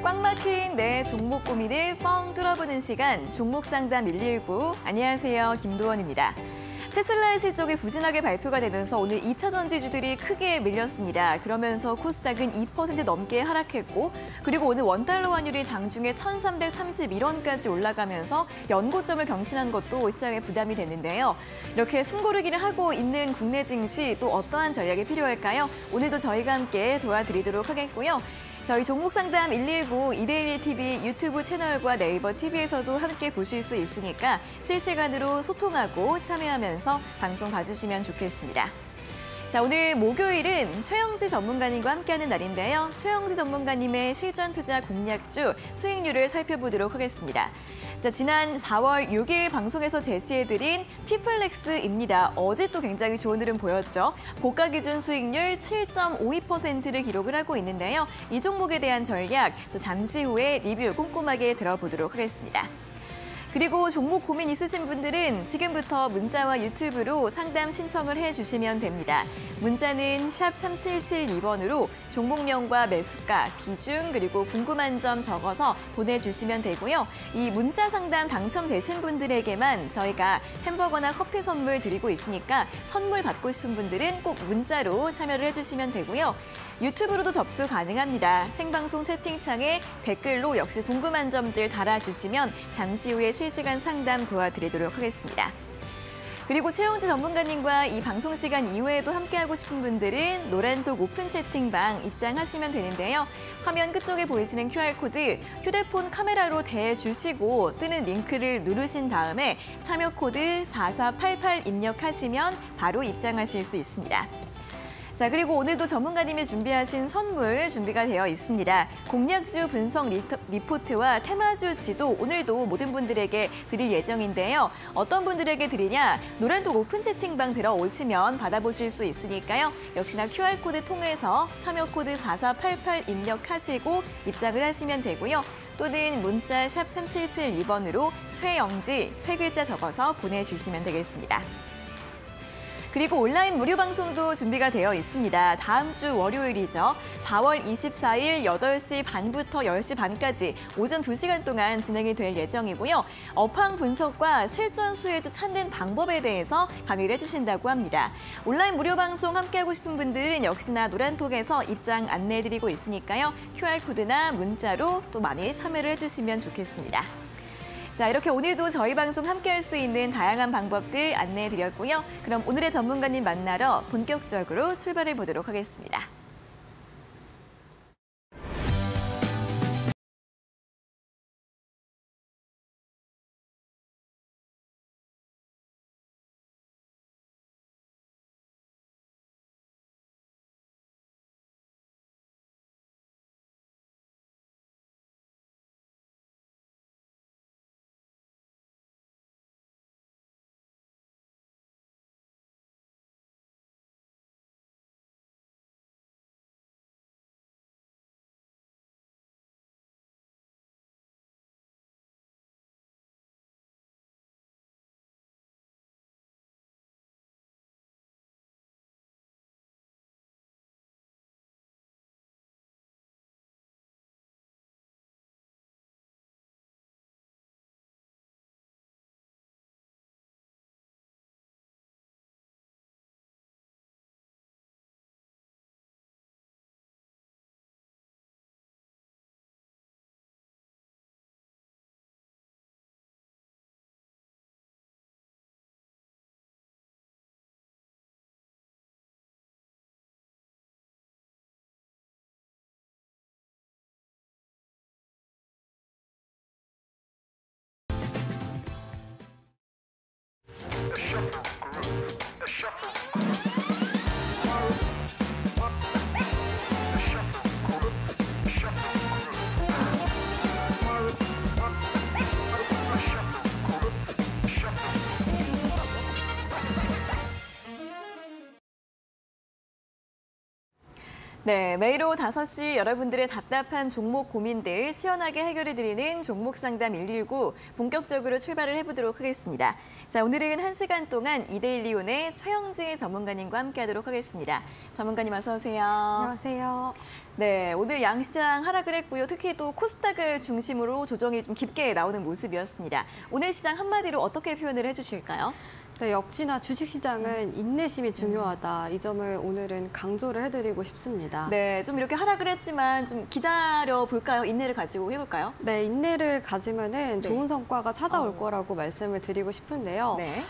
꽉 막힌 내 종목 고민을 뻥 뚫어보는 시간, 종목 상담 119. 안녕하세요, 김도원입니다. 테슬라의 실적이 부진하게 발표가 되면서 오늘 2차 전지주들이 크게 밀렸습니다. 그러면서 코스닥은 2% 넘게 하락했고, 그리고 오늘 원달러 환율이 장중에 1,331원까지 올라가면서 연고점을 경신한 것도 시장에 부담이 됐는데요. 이렇게 숨고르기를 하고 있는 국내 증시, 또 어떠한 전략이 필요할까요? 오늘도 저희가 함께 도와드리도록 하겠고요. 저희 종목 상담 119 이데일리 TV 유튜브 채널과 네이버 TV에서도 함께 보실 수 있으니까 실시간으로 소통하고 참여하면서 방송 봐주시면 좋겠습니다. 자, 오늘 목요일은 최영지 전문가님과 함께하는 날인데요. 최영지 전문가님의 실전 투자 공략주 수익률을 살펴보도록 하겠습니다. 자, 지난 4월 6일 방송에서 제시해드린 티플렉스입니다. 어제 또 굉장히 좋은 흐름 보였죠. 고가 기준 수익률 7.52%를 기록을 하고 있는데요. 이 종목에 대한 전략, 또 잠시 후에 리뷰 꼼꼼하게 들어보도록 하겠습니다. 그리고 종목 고민 있으신 분들은 지금부터 문자와 유튜브로 상담 신청을 해주시면 됩니다. 문자는 샵 3772번으로 종목명과 매수가, 비중, 그리고 궁금한 점 적어서 보내주시면 되고요. 이 문자 상담 당첨되신 분들에게만 저희가 햄버거나 커피 선물 드리고 있으니까 선물 받고 싶은 분들은 꼭 문자로 참여를 해주시면 되고요. 유튜브로도 접수 가능합니다. 생방송 채팅창에 댓글로 역시 궁금한 점들 달아주시면 잠시 후에 실시간 상담 도와드리도록 하겠습니다. 그리고 최영지 전문가님과 이 방송 시간 이후에도 함께하고 싶은 분들은 노란톡 오픈 채팅방 입장하시면 되는데요. 화면 끝쪽에 보이시는 QR코드 휴대폰 카메라로 대주시고 뜨는 링크를 누르신 다음에 참여 코드 4488 입력하시면 바로 입장하실 수 있습니다. 자, 그리고 오늘도 전문가님이 준비하신 선물 준비가 되어 있습니다. 공략주 분석 리포트와 테마주 지도 오늘도 모든 분들에게 드릴 예정인데요. 어떤 분들에게 드리냐? 노란톡 오픈 채팅방 들어오시면 받아보실 수 있으니까요. 역시나 QR코드 통해서 참여 코드 4488 입력하시고 입장을 하시면 되고요. 또는 문자 샵 3772번으로 최영지 3글자 적어서 보내주시면 되겠습니다. 그리고 온라인 무료 방송도 준비가 되어 있습니다. 다음 주 월요일이죠. 4월 24일 8시 반부터 10시 반까지 오전 2시간 동안 진행이 될 예정이고요. 업황 분석과 실전 수혜주 찾는 방법에 대해서 강의를 해주신다고 합니다. 온라인 무료 방송 함께하고 싶은 분들은 역시나 노란톡에서 입장 안내해드리고 있으니까요. QR코드나 문자로 또 많이 참여를 해주시면 좋겠습니다. 자, 이렇게 오늘도 저희 방송 함께할 수 있는 다양한 방법들 안내해드렸고요. 그럼 오늘의 전문가님 만나러 본격적으로 출발해 보도록 하겠습니다. 네, 매일 오후 5시 여러분들의 답답한 종목 고민들 시원하게 해결해드리는 종목 상담 119 본격적으로 출발을 해보도록 하겠습니다. 자, 오늘은 1시간 동안 이데일리온의 최영지 전문가님과 함께하도록 하겠습니다. 전문가님 어서 오세요. 안녕하세요. 네, 오늘 양시장 하락을 했고요. 특히 또 코스닥을 중심으로 조정이 좀 깊게 나오는 모습이었습니다. 오늘 시장 한마디로 어떻게 표현을 해주실까요? 네, 역시나 주식시장은 인내심이 중요하다. 이 점을 오늘은 강조를 해드리고 싶습니다. 네, 좀 이렇게 하락을 했지만 좀 기다려 볼까요? 인내를 가지고 해볼까요? 네, 인내를 가지면은 네. 좋은 성과가 찾아올 거라고 말씀을 드리고 싶은데요. 네.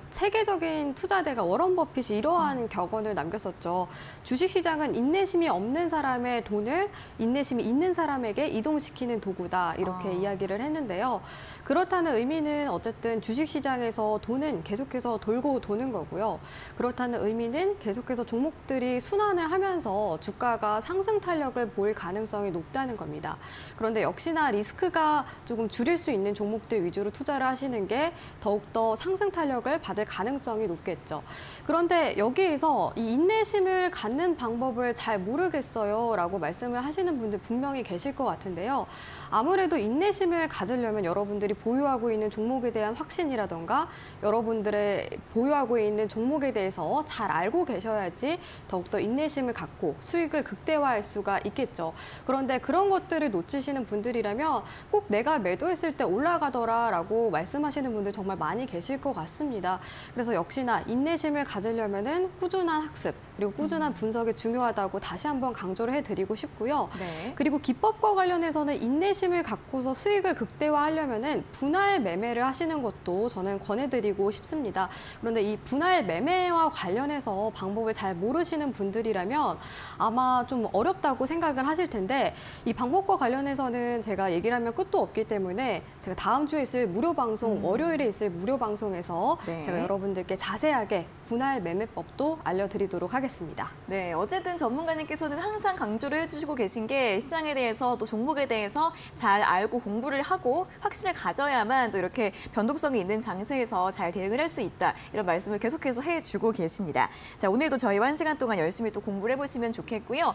세계적인 투자대가 워런 버핏이 이러한 격언을 남겼었죠. 주식시장은 인내심이 없는 사람의 돈을 인내심이 있는 사람에게 이동시키는 도구다. 이렇게 이야기를 했는데요. 그렇다는 의미는 어쨌든 주식시장에서 돈은 계속해서 돌고 도는 거고요. 그렇다는 의미는 계속해서 종목들이 순환을 하면서 주가가 상승 탄력을 보일 가능성이 높다는 겁니다. 그런데 역시나 리스크가 조금 줄일 수 있는 종목들 위주로 투자를 하시는 게 더욱더 상승 탄력을 받을 가능성이 높겠죠. 그런데 여기에서 이 인내심을 갖는 방법을 잘 모르겠어요 라고 말씀을 하시는 분들 분명히 계실 것 같은데요. 아무래도 인내심을 가지려면 여러분들이 보유하고 있는 종목에 대한 확신이라던가 여러분들의 보유하고 있는 종목에 대해서 잘 알고 계셔야지 더욱더 인내심을 갖고 수익을 극대화할 수가 있겠죠. 그런데 그런 것들을 놓치시는 분들이라면 꼭 내가 매도했을 때 올라가더라라고 말씀하시는 분들 정말 많이 계실 것 같습니다. 그래서 역시나 인내심을 가지려면은 꾸준한 학습 그리고 꾸준한 분석이 중요하다고 다시 한번 강조를 해드리고 싶고요. 네. 그리고 기법과 관련해서는 인내심을 갖고서 수익을 극대화하려면은 분할 매매를 하시는 것도 저는 권해드리고 싶습니다. 그런데 이 분할 매매와 관련해서 방법을 잘 모르시는 분들이라면 아마 좀 어렵다고 생각을 하실 텐데 이 방법과 관련해서는 제가 얘기를 하면 끝도 없기 때문에 제가 다음 주에 있을 무료 방송, 월요일에 있을 무료 방송에서 네. 제가 여러분들께 자세하게 분할 매매법도 알려드리도록 하겠습니다. 네, 어쨌든 전문가님께서는 항상 강조를 해주시고 계신 게 시장에 대해서 또 종목에 대해서 잘 알고 공부를 하고 확신을 가져야만 또 이렇게 변동성이 있는 장세에서 잘 대응을 할 수 있다. 이런 말씀을 계속해서 해주고 계십니다. 자, 오늘도 저희와 1시간 동안 열심히 또 공부를 해보시면 좋겠고요.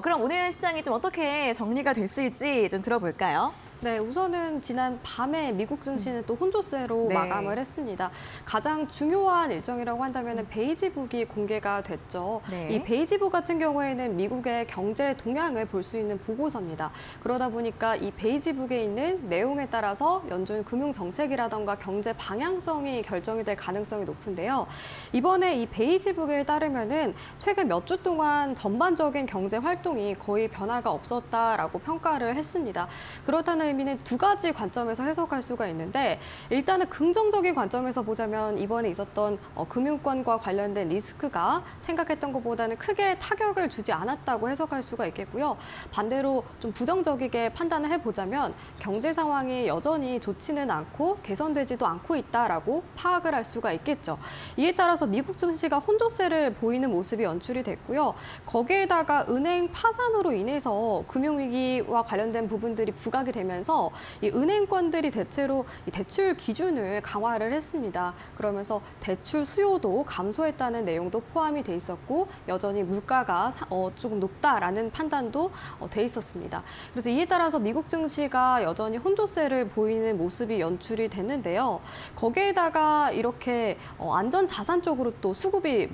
그럼 오늘 시장이 좀 어떻게 정리가 됐을지 좀 들어볼까요? 네, 우선은 지난 밤에 미국 증시는 또 혼조세로 네. 마감을 했습니다. 가장 중요한 일정이라고 한다면 베이지북이 공개가 됐죠. 네. 이 베이지북 같은 경우에는 미국의 경제 동향을 볼 수 있는 보고서입니다. 그러다 보니까 이 베이지북에 있는 내용에 따라서 연준 금융 정책이라던가 경제 방향성이 결정이 될 가능성이 높은데요. 이번에 이 베이지북에 따르면은 최근 몇 주 동안 전반적인 경제 활동이 거의 변화가 없었다라고 평가를 했습니다. 그렇다는 의미는 두 가지 관점에서 해석할 수가 있는데 일단은 긍정적인 관점에서 보자면 이번에 있었던 금융권과 관련된 리스크가 생각했던 것보다는 크게 타격을 주지 않았다고 해석할 수가 있겠고요. 반대로 좀 부정적이게 판단을 해보자면 경제 상황이 여전히 좋지는 않고 개선되지도 않고 있다라고 파악을 할 수가 있겠죠. 이에 따라서 미국 증시가 혼조세를 보이는 모습이 연출이 됐고요. 거기에다가 은행 파산으로 인해서 금융위기와 관련된 부분들이 부각이 되면서 이 은행권들이 대체로 이 대출 기준을 강화를 했습니다. 그러면서 대출 수요도 감소했다는 내용도 포함이 돼 있었고 여전히 물가가 조금 높다라는 판단도 돼 있었습니다. 그래서 이에 따라서 미국 증시가 여전히 혼조세를 보이는 모습이 연출이 됐는데요. 거기에다가 이렇게 안전 자산 쪽으로 또 수급이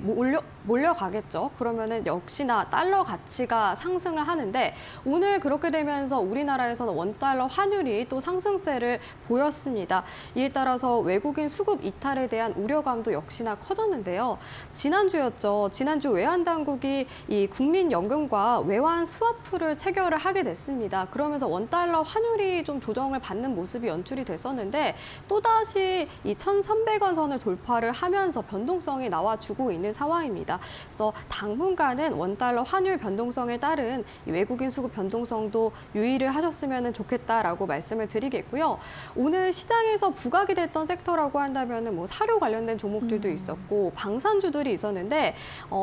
몰려가겠죠. 그러면은 역시나 달러 가치가 상승을 하는데 오늘 그렇게 되면서 우리나라에서는 원달러 환율이 또 상승세를 보였습니다. 이에 따라서 외국인 수급 이탈에 대한 우려감도 역시나 커졌는데요. 지난주였죠. 지난주 외환당국이 이 국민연금과 외환 스와프를 체결을 하게 됐습니다. 그러면서 원달러 환율이 좀 조정을 받는 모습이 연출이 됐었는데 또다시 이 1,300원 선을 돌파를 하면서 변동성이 나와주고 있는 상황입니다. 그래서 당분간은 원달러 환율 변동성에 따른 이 외국인 수급 변동성도 유의를 하셨으면 좋겠다라고 말씀을 드리겠고요. 오늘 시장에서 부각이 됐던 섹터라고 한다면 뭐 사료 관련된 종목들도 있었고 방산주들이 있었는데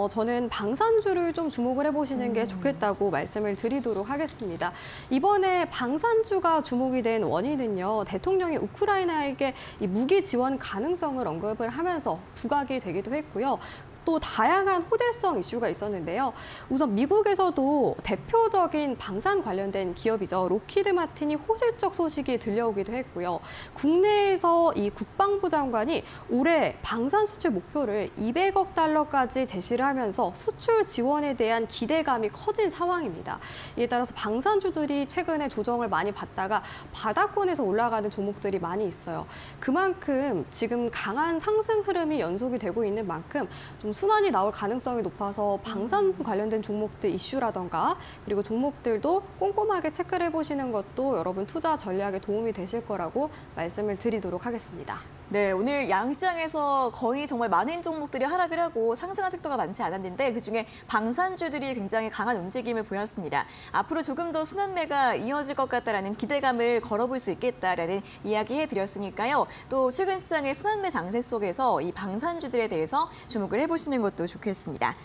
저는 방산주를 좀 주목을 해보시는 게 좋겠다고 말씀을 드리도록 하겠습니다. 이번에 방산주가 주목이 된 원인은요. 대통령이 우크라이나에게 이 무기 지원 가능성을 언급을 하면서 부각이 되기도 했고요. 또 다양한 호재성 이슈가 있었는데요. 우선 미국에서도 대표적인 방산 관련된 기업이죠. 록히드 마틴이 호실적 소식이 들려오기도 했고요. 국내에서 이 국방부 장관이 올해 방산 수출 목표를 200억 달러까지 제시를 하면서 수출 지원에 대한 기대감이 커진 상황입니다. 이에 따라서 방산주들이 최근에 조정을 많이 받다가 바닥권에서 올라가는 종목들이 많이 있어요. 그만큼 지금 강한 상승 흐름이 연속이 되고 있는 만큼 좀 순환이 나올 가능성이 높아서 방산 관련된 종목들 이슈라던가 그리고 종목들도 꼼꼼하게 체크를 해보시는 것도 여러분 투자 전략에 도움이 되실 거라고 말씀을 드리도록 하겠습니다. 네, 오늘 양시장에서 거의 정말 많은 종목들이 하락을 하고 상승한 섹터가 많지 않았는데 그중에 방산주들이 굉장히 강한 움직임을 보였습니다. 앞으로 조금 더 순환매가 이어질 것 같다라는 기대감을 걸어볼 수 있겠다라는 이야기 해드렸으니까요. 또 최근 시장의 순환매 장세 속에서 이 방산주들에 대해서 주목을 해보시는 것도 좋겠습니다.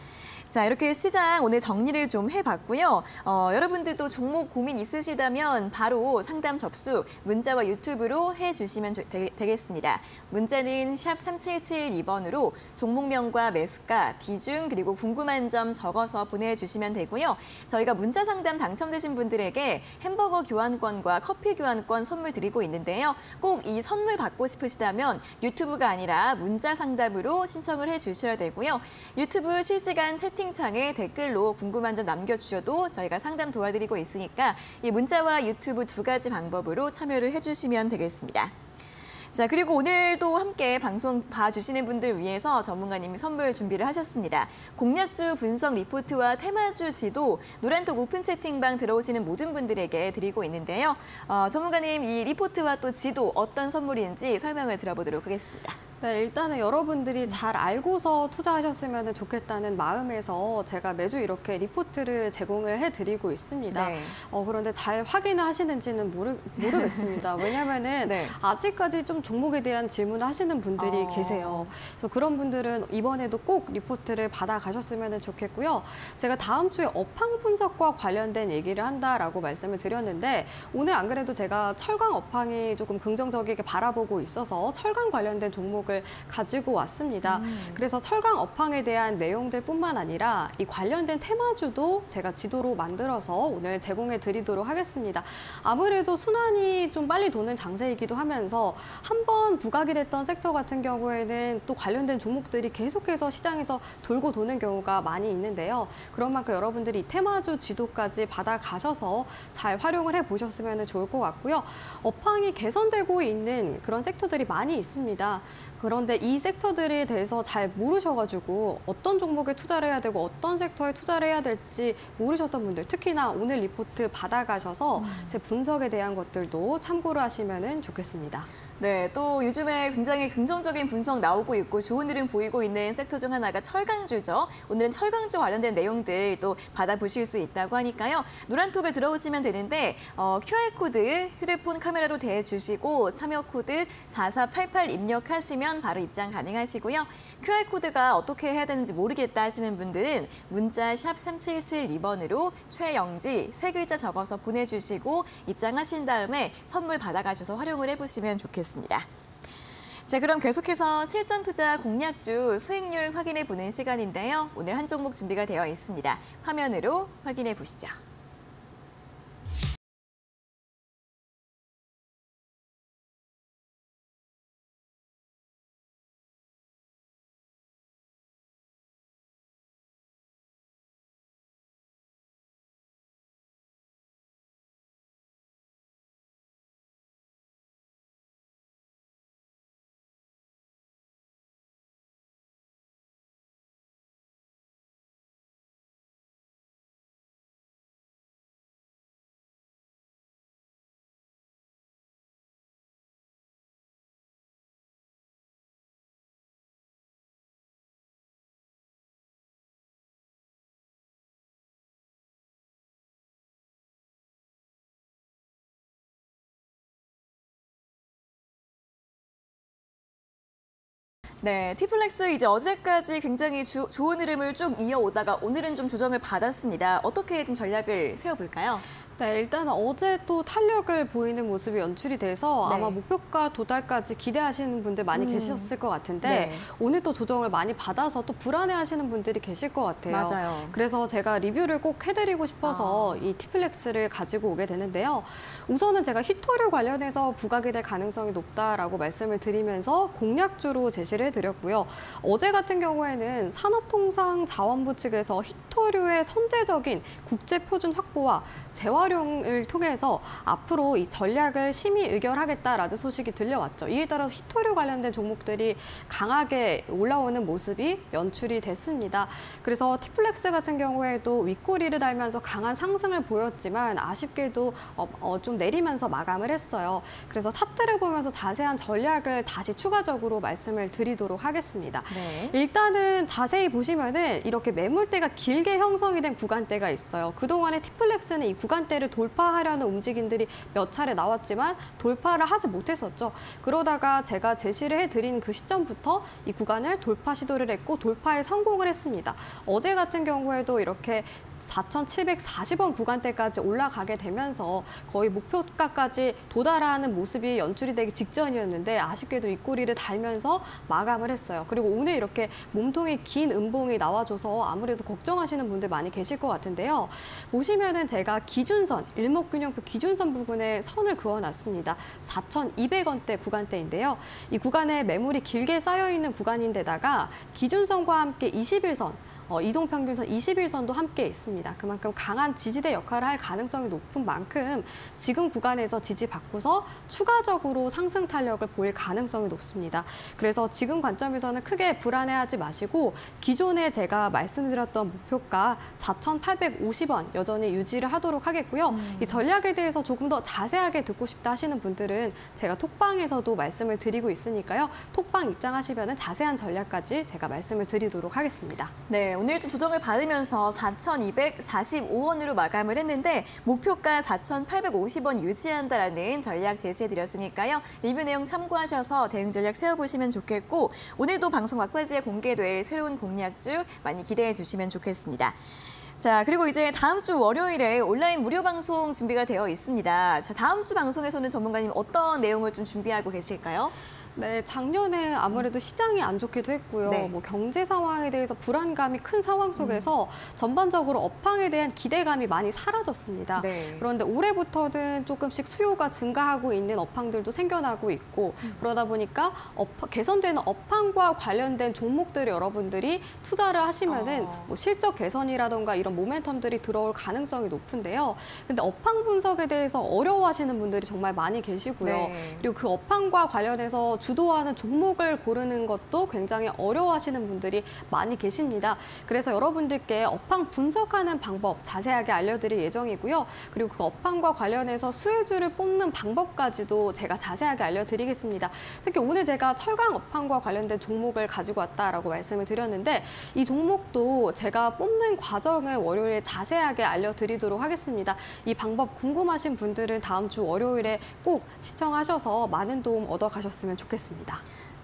자, 이렇게 시장 오늘 정리를 좀 해봤고요. 여러분들도 종목 고민 있으시다면 바로 상담 접수 문자와 유튜브로 해주시면 되겠습니다. 문자는 샵 3772번으로 종목명과 매수가, 비중 그리고 궁금한 점 적어서 보내주시면 되고요. 저희가 문자 상담 당첨되신 분들에게 햄버거 교환권과 커피 교환권 선물 드리고 있는데요. 꼭 이 선물 받고 싶으시다면 유튜브가 아니라 문자 상담으로 신청을 해주셔야 되고요. 유튜브 실시간 채팅창에 댓글로 궁금한 점 남겨주셔도 저희가 상담 도와드리고 있으니까 이 문자와 유튜브 두 가지 방법으로 참여를 해주시면 되겠습니다. 자, 그리고 오늘도 함께 방송 봐주시는 분들 위해서 전문가님이 선물 준비를 하셨습니다. 공략주 분석 리포트와 테마주 지도 노란톡 오픈 채팅방 들어오시는 모든 분들에게 드리고 있는데요. 전문가님, 이 리포트와 또 지도 어떤 선물인지 설명을 들어보도록 하겠습니다. 네, 일단은 여러분들이 잘 알고서 투자하셨으면 좋겠다는 마음에서 제가 매주 이렇게 리포트를 제공을 해드리고 있습니다. 네. 그런데 잘 확인을 하시는지는 모르겠습니다. 왜냐하면은 네. 아직까지 좀 종목에 대한 질문을 하시는 분들이 계세요. 그래서 그런 분들은 이번에도 꼭 리포트를 받아가셨으면 좋겠고요. 제가 다음 주에 업황 분석과 관련된 얘기를 한다라고 말씀을 드렸는데 오늘 안 그래도 제가 철강 업황이 조금 긍정적이게 바라보고 있어서 철강 관련된 종목을 가지고 왔습니다. 그래서 철강 업황에 대한 내용들뿐만 아니라 이 관련된 테마주도 제가 지도로 만들어서 오늘 제공해 드리도록 하겠습니다. 아무래도 순환이 좀 빨리 도는 장세이기도 하면서 한번 부각이 됐던 섹터 같은 경우에는 또 관련된 종목들이 계속해서 시장에서 돌고 도는 경우가 많이 있는데요. 그런 만큼 여러분들이 이 테마주 지도까지 받아가셔서 잘 활용을 해보셨으면 좋을 것 같고요. 업황이 개선되고 있는 그런 섹터들이 많이 있습니다. 그런데 이 섹터들에 대해서 잘 모르셔가지고 어떤 종목에 투자를 해야 되고 어떤 섹터에 투자를 해야 될지 모르셨던 분들, 특히나 오늘 리포트 받아가셔서 제 분석에 대한 것들도 참고를 하시면 좋겠습니다. 네, 또 요즘에 굉장히 긍정적인 분석 나오고 있고 좋은 흐름 보이고 있는 섹터 중 하나가 철강주죠. 오늘은 철강주 관련된 내용들 또 받아보실 수 있다고 하니까요. 노란톡을 들어오시면 되는데 QR코드 휴대폰 카메라로 대주시고 참여 코드 4488 입력하시면 바로 입장 가능하시고요. QR코드가 어떻게 해야 되는지 모르겠다 하시는 분들은 문자 샵 3772번으로 최영지 세 글자 적어서 보내주시고 입장하신 다음에 선물 받아가셔서 활용을 해보시면 좋겠습니다. 자, 그럼 계속해서 실전 투자 공략주 수익률 확인해 보는 시간인데요. 오늘 한 종목 준비가 되어 있습니다. 화면으로 확인해 보시죠. 네, 티플렉스 이제 어제까지 굉장히 좋은 흐름을 쭉 이어오다가 오늘은 좀 조정을 받았습니다. 어떻게 좀 전략을 세워볼까요? 네, 일단 어제 또 탄력을 보이는 모습이 연출이 돼서 네. 아마 목표가 도달까지 기대하시는 분들 많이 계셨을 것 같은데 네. 오늘 또 조정을 많이 받아서 또 불안해하시는 분들이 계실 것 같아요. 맞아요. 그래서 제가 리뷰를 꼭 해드리고 싶어서 이 티플렉스를 가지고 오게 되는데요. 우선은 제가 히토류 관련해서 부각이 될 가능성이 높다라고 말씀을 드리면서 공략주로 제시를 해드렸고요. 어제 같은 경우에는 산업통상자원부 측에서 히토류의 선제적인 국제표준 확보와 재활용을 통해서 앞으로 이 전략을 심의 의결하겠다라는 소식이 들려왔죠. 이에 따라서 히토류 관련된 종목들이 강하게 올라오는 모습이 연출이 됐습니다. 그래서 티플렉스 같은 경우에도 윗꼬리를 달면서 강한 상승을 보였지만 아쉽게도 좀 내리면서 마감을 했어요. 그래서 차트를 보면서 자세한 전략을 다시 추가적으로 말씀을 드리도록 하겠습니다. 네. 일단은 자세히 보시면은 이렇게 매물대가 길게 형성이 된 구간대가 있어요. 그동안에 티플렉스는 이 구간대를 돌파하려는 움직임들이 몇 차례 나왔지만 돌파를 하지 못했었죠. 그러다가 제가 제시를 해드린 그 시점부터 이 구간을 돌파 시도를 했고 돌파에 성공을 했습니다. 어제 같은 경우에도 이렇게 4,740원 구간대까지 올라가게 되면서 거의 목표가까지 도달하는 모습이 연출이 되기 직전이었는데 아쉽게도 윗꼬리를 달면서 마감을 했어요. 그리고 오늘 이렇게 몸통이 긴 음봉이 나와줘서 아무래도 걱정하시는 분들 많이 계실 것 같은데요. 보시면은 제가 기준선, 일목균형표 기준선 부근에 선을 그어놨습니다. 4,200원대 구간대인데요. 이 구간에 매물이 길게 쌓여있는 구간인데다가 기준선과 함께 21선, 이동평균선 21선도 함께 있습니다. 그만큼 강한 지지대 역할을 할 가능성이 높은 만큼 지금 구간에서 지지받고서 추가적으로 상승 탄력을 보일 가능성이 높습니다. 그래서 지금 관점에서는 크게 불안해하지 마시고 기존에 제가 말씀드렸던 목표가 4,850원 여전히 유지를 하도록 하겠고요. 이 전략에 대해서 조금 더 자세하게 듣고 싶다 하시는 분들은 제가 톡방에서도 말씀을 드리고 있으니까요. 톡방 입장하시면 자세한 전략까지 제가 말씀을 드리도록 하겠습니다. 네, 오늘 좀 조정을 받으면서 4,245원으로 마감을 했는데 목표가 4,850원 유지한다라는 전략 제시해드렸으니까요. 리뷰 내용 참고하셔서 대응 전략 세워보시면 좋겠고 오늘도 방송 막바지에 공개될 새로운 공략주 많이 기대해 주시면 좋겠습니다. 자, 그리고 이제 다음 주 월요일에 온라인 무료 방송 준비가 되어 있습니다. 자, 다음 주 방송에서는 전문가님 어떤 내용을 좀 준비하고 계실까요? 네, 작년에 아무래도 시장이 안 좋기도 했고요. 네. 뭐 경제 상황에 대해서 불안감이 큰 상황 속에서 전반적으로 업황에 대한 기대감이 많이 사라졌습니다. 네. 그런데 올해부터는 조금씩 수요가 증가하고 있는 업황들도 생겨나고 있고 그러다 보니까 개선되는 업황과 관련된 종목들을 여러분들이 투자를 하시면은 뭐 실적 개선이라던가 이런 모멘텀들이 들어올 가능성이 높은데요. 근데 업황 분석에 대해서 어려워하시는 분들이 정말 많이 계시고요. 네. 그리고 그 업황과 관련해서 주도하는 종목을 고르는 것도 굉장히 어려워하시는 분들이 많이 계십니다. 그래서 여러분들께 업황 분석하는 방법 자세하게 알려드릴 예정이고요. 그리고 그 업황과 관련해서 수혜주를 뽑는 방법까지도 제가 자세하게 알려드리겠습니다. 특히 오늘 제가 철강 업황과 관련된 종목을 가지고 왔다라고 말씀을 드렸는데 이 종목도 제가 뽑는 과정을 월요일에 자세하게 알려드리도록 하겠습니다. 이 방법 궁금하신 분들은 다음 주 월요일에 꼭 시청하셔서 많은 도움 얻어가셨으면 좋겠습니다.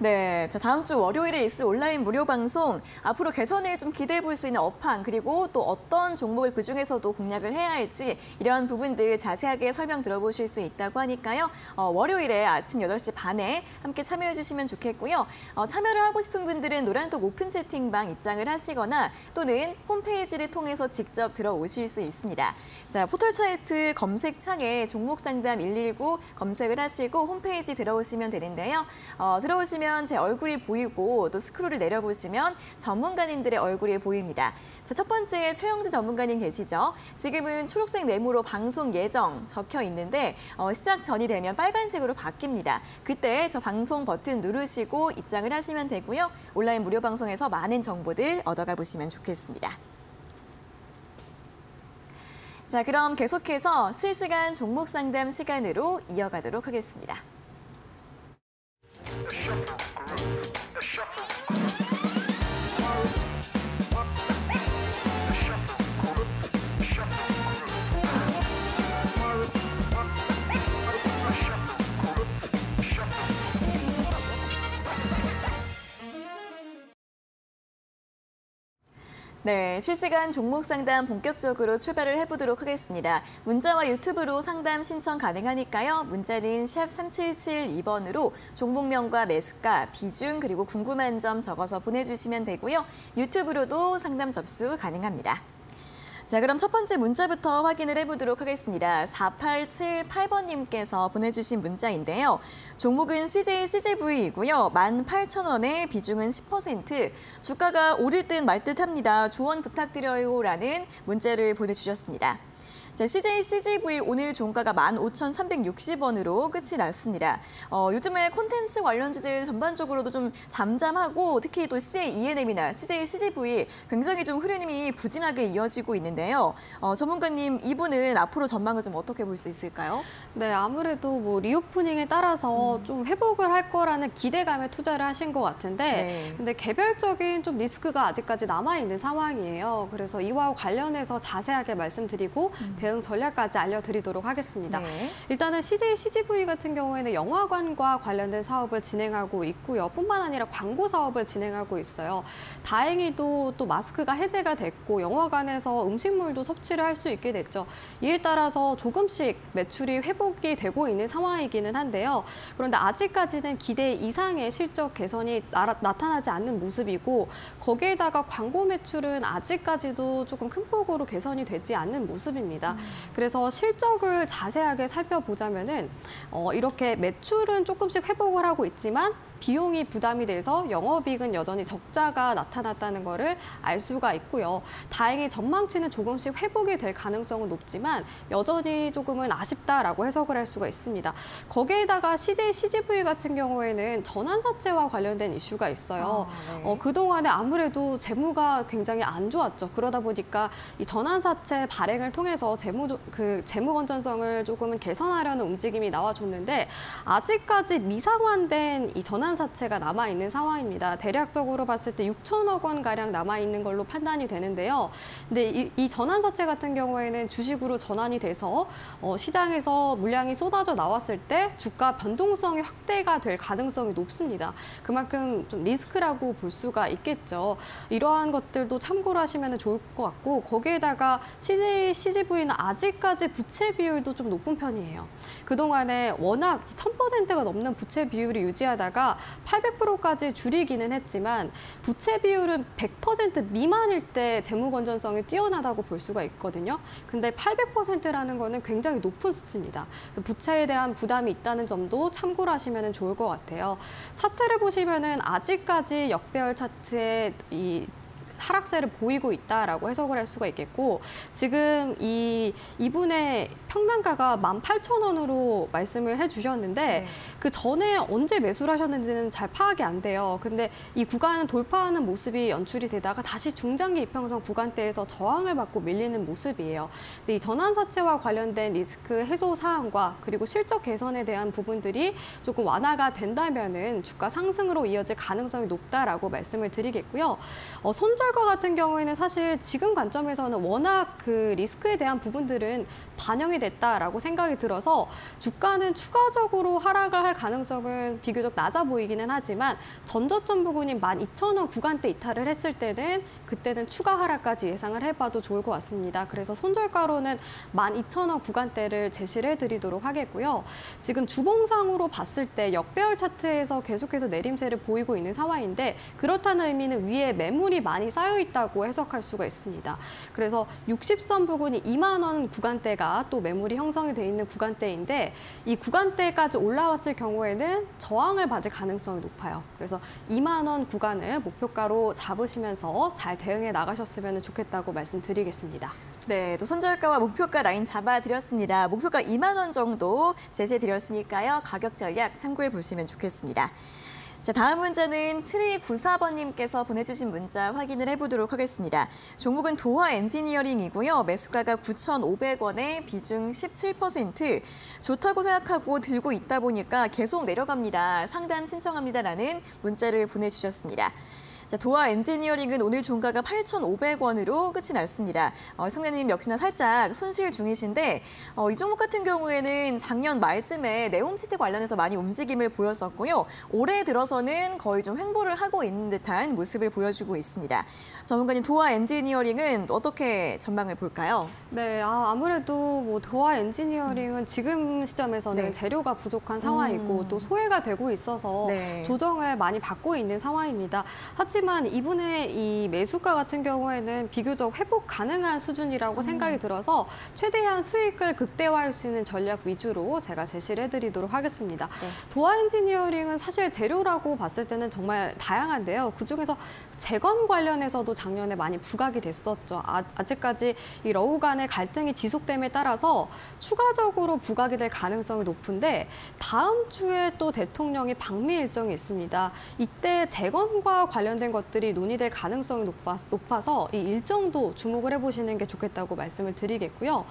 네, 자 다음 주 월요일에 있을 온라인 무료 방송 앞으로 개선을 좀 기대해 볼 수 있는 업황 그리고 또 어떤 종목을 그 중에서도 공략을 해야 할지 이런 부분들 자세하게 설명 들어보실 수 있다고 하니까요. 월요일에 아침 8시 반에 함께 참여해 주시면 좋겠고요. 참여를 하고 싶은 분들은 노란톡 오픈 채팅방 입장을 하시거나 또는 홈페이지를 통해서 직접 들어오실 수 있습니다. 자, 포털 사이트 검색창에 종목 상담 119 검색을 하시고 홈페이지 들어오시면 되는데요. 들어오시면 제 얼굴이 보이고 또 스크롤을 내려보시면 전문가님들의 얼굴이 보입니다. 자, 첫 번째 최영지 전문가님 계시죠? 지금은 초록색 네모로 방송 예정 적혀 있는데 시작 전이 되면 빨간색으로 바뀝니다. 그때 저 방송 버튼 누르시고 입장을 하시면 되고요. 온라인 무료 방송에서 많은 정보들 얻어가 보시면 좋겠습니다. 자, 그럼 계속해서 실시간 종목 상담 시간으로 이어가도록 하겠습니다. 네, 실시간 종목 상담 본격적으로 출발을 해보도록 하겠습니다. 문자와 유튜브로 상담 신청 가능하니까요. 문자는 샵 3772번으로 종목명과 매수가, 비중, 그리고 궁금한 점 적어서 보내주시면 되고요. 유튜브로도 상담 접수 가능합니다. 자, 그럼 첫 번째 문자부터 확인을 해보도록 하겠습니다. 4878번님께서 보내주신 문자인데요. 종목은 CJCGV이고요. 18,000원에 비중은 10%. 주가가 오를 듯 말 듯합니다. 조언 부탁드려요라는 문자를 보내주셨습니다. 자, CJCGV 오늘 종가가 15,360원으로 끝이 났습니다. 요즘에 콘텐츠 관련주들 전반적으로도 좀 잠잠하고 특히 또 CJ ENM이나 CJCGV 굉장히 좀 흐름이 부진하게 이어지고 있는데요. 전문가님, 이분은 앞으로 전망을 좀 어떻게 볼 수 있을까요? 네, 아무래도 뭐 리오프닝에 따라서 좀 회복을 할 거라는 기대감에 투자를 하신 것 같은데 네. 근데 개별적인 좀 리스크가 아직까지 남아있는 상황이에요. 그래서 이와 관련해서 자세하게 말씀드리고 대응 전략까지 알려드리도록 하겠습니다. 네. 일단은 CJCGV 같은 경우에는 영화관과 관련된 사업을 진행하고 있고요. 뿐만 아니라 광고 사업을 진행하고 있어요. 다행히도 또 마스크가 해제가 됐고 영화관에서 음식물도 섭취를 할 수 있게 됐죠. 이에 따라서 조금씩 매출이 회복이 되고 있는 상황이기는 한데요. 그런데 아직까지는 기대 이상의 실적 개선이 나타나지 않는 모습이고 거기에다가 광고 매출은 아직까지도 조금 큰 폭으로 개선이 되지 않는 모습입니다. 그래서 실적을 자세하게 살펴보자면은 이렇게 매출은 조금씩 회복을 하고 있지만 비용이 부담이 돼서 영업이익은 여전히 적자가 나타났다는 것을 알 수가 있고요. 다행히 전망치는 조금씩 회복이 될 가능성은 높지만 여전히 조금은 아쉽다라고 해석을 할 수가 있습니다. 거기에다가 CJCGV 같은 경우에는 전환사채와 관련된 이슈가 있어요. 네. 그동안에 아무래도 재무가 굉장히 안 좋았죠. 그러다 보니까 이 전환사채 발행을 통해서 재무 건전성을 조금은 개선하려는 움직임이 나와줬는데 아직까지 미상환된 이 전환사채가 남아있는 상황입니다. 대략적으로 봤을 때 6천억 원 가량 남아있는 걸로 판단이 되는데요. 근데 이 전환사채 같은 경우에는 주식으로 전환이 돼서 시장에서 물량이 쏟아져 나왔을 때 주가 변동성이 확대가 될 가능성이 높습니다. 그만큼 좀 리스크라고 볼 수가 있겠죠. 이러한 것들도 참고를 하시면 좋을 것 같고 거기에다가 CJCGV는 아직까지 부채 비율도 좀 높은 편이에요. 그동안에 워낙 1000%가 넘는 부채 비율이 유지하다가 800%까지 줄이기는 했지만 부채 비율은 100% 미만일 때 재무 건전성이 뛰어나다고 볼 수가 있거든요. 근데 800%라는 거는 굉장히 높은 수치입니다. 부채에 대한 부담이 있다는 점도 참고를 하시면 좋을 것 같아요. 차트를 보시면은 아직까지 역배열 차트에 이 하락세를 보이고 있다라고 해석을 할 수가 있겠고 지금 이분의 평단가가 18,000원으로 말씀을 해주셨는데 네. 그 전에 언제 매수를 하셨는지는 잘 파악이 안 돼요. 근데 이 구간을 돌파하는 모습이 연출이 되다가 다시 중장기 이평선 구간대에서 저항을 받고 밀리는 모습이에요. 근데 이 전환사채와 관련된 리스크 해소 사항과 그리고 실적 개선에 대한 부분들이 조금 완화가 된다면은 주가 상승으로 이어질 가능성이 높다라고 말씀을 드리겠고요. 손절가 같은 경우에는 사실 지금 관점에서는 워낙 그 리스크에 대한 부분들은 반영이 됐다라고 생각이 들어서 주가는 추가적으로 하락을 할 가능성은 비교적 낮아 보이기는 하지만 전저점 부근인 12,000원 구간대 이탈을 했을 때는 그때는 추가 하락까지 예상을 해봐도 좋을 것 같습니다. 그래서 손절가로는 12,000원 구간대를 제시를 해드리도록 하겠고요. 지금 주봉상으로 봤을 때 역배열 차트에서 계속해서 내림세를 보이고 있는 상황인데 그렇다는 의미는 위에 매물이 많이 쌓여 있다고 해석할 수가 있습니다. 그래서 60선 부근이 2만 원 구간대가 또 매물이 형성이 돼 있는 구간대인데 이 구간대까지 올라왔을 경우에는 저항을 받을 가능성이 높아요. 그래서 2만 원 구간을 목표가로 잡으시면서 잘 대응해 나가셨으면 좋겠다고 말씀드리겠습니다. 네, 또 손절가와 목표가 라인 잡아드렸습니다. 목표가 2만 원 정도 제시해드렸으니까요. 가격 전략 참고해 보시면 좋겠습니다. 자, 다음 문자는 7294번님께서 보내주신 문자 확인을 해보도록 하겠습니다. 종목은 도화 엔지니어링이고요. 매수가가 9,500원에 비중 17%. 좋다고 생각하고 들고 있다 보니까 계속 내려갑니다. 상담 신청합니다라는 문자를 보내주셨습니다. 자, 도화 엔지니어링은 오늘 종가가 8,500원으로 끝이 났습니다. 승래님 역시나 살짝 손실 중이신데 이 종목 같은 경우에는 작년 말쯤에 네옴시티 관련해서 많이 움직임을 보였었고요. 올해 들어서는 거의 좀 횡보를 하고 있는 듯한 모습을 보여주고 있습니다. 전문가님, 도화 엔지니어링은 어떻게 전망을 볼까요? 네, 아무래도 뭐 도화 엔지니어링은 지금 시점에서는 네. 재료가 부족한 상황이고 또 소외가 되고 있어서 네. 조정을 많이 받고 있는 상황입니다. 하지만 이분의 이 매수가 같은 경우에는 비교적 회복 가능한 수준이라고 생각이 들어서 최대한 수익을 극대화할 수 있는 전략 위주로 제가 제시를 해드리도록 하겠습니다. 네. 도화 엔지니어링은 사실 재료라고 봤을 때는 정말 다양한데요. 그중에서 재건 관련해서도 작년에 많이 부각이 됐었죠. 아직까지 이 러우 간의 갈등이 지속됨에 따라서 추가적으로 부각이 될 가능성이 높은데 다음 주에 또 대통령이 방미 일정이 있습니다. 이때 재건과 관련된 것들이 논의될 가능성이 높아서 이 일정도 주목을 해보시는 게 좋겠다고 말씀을 드리겠고요.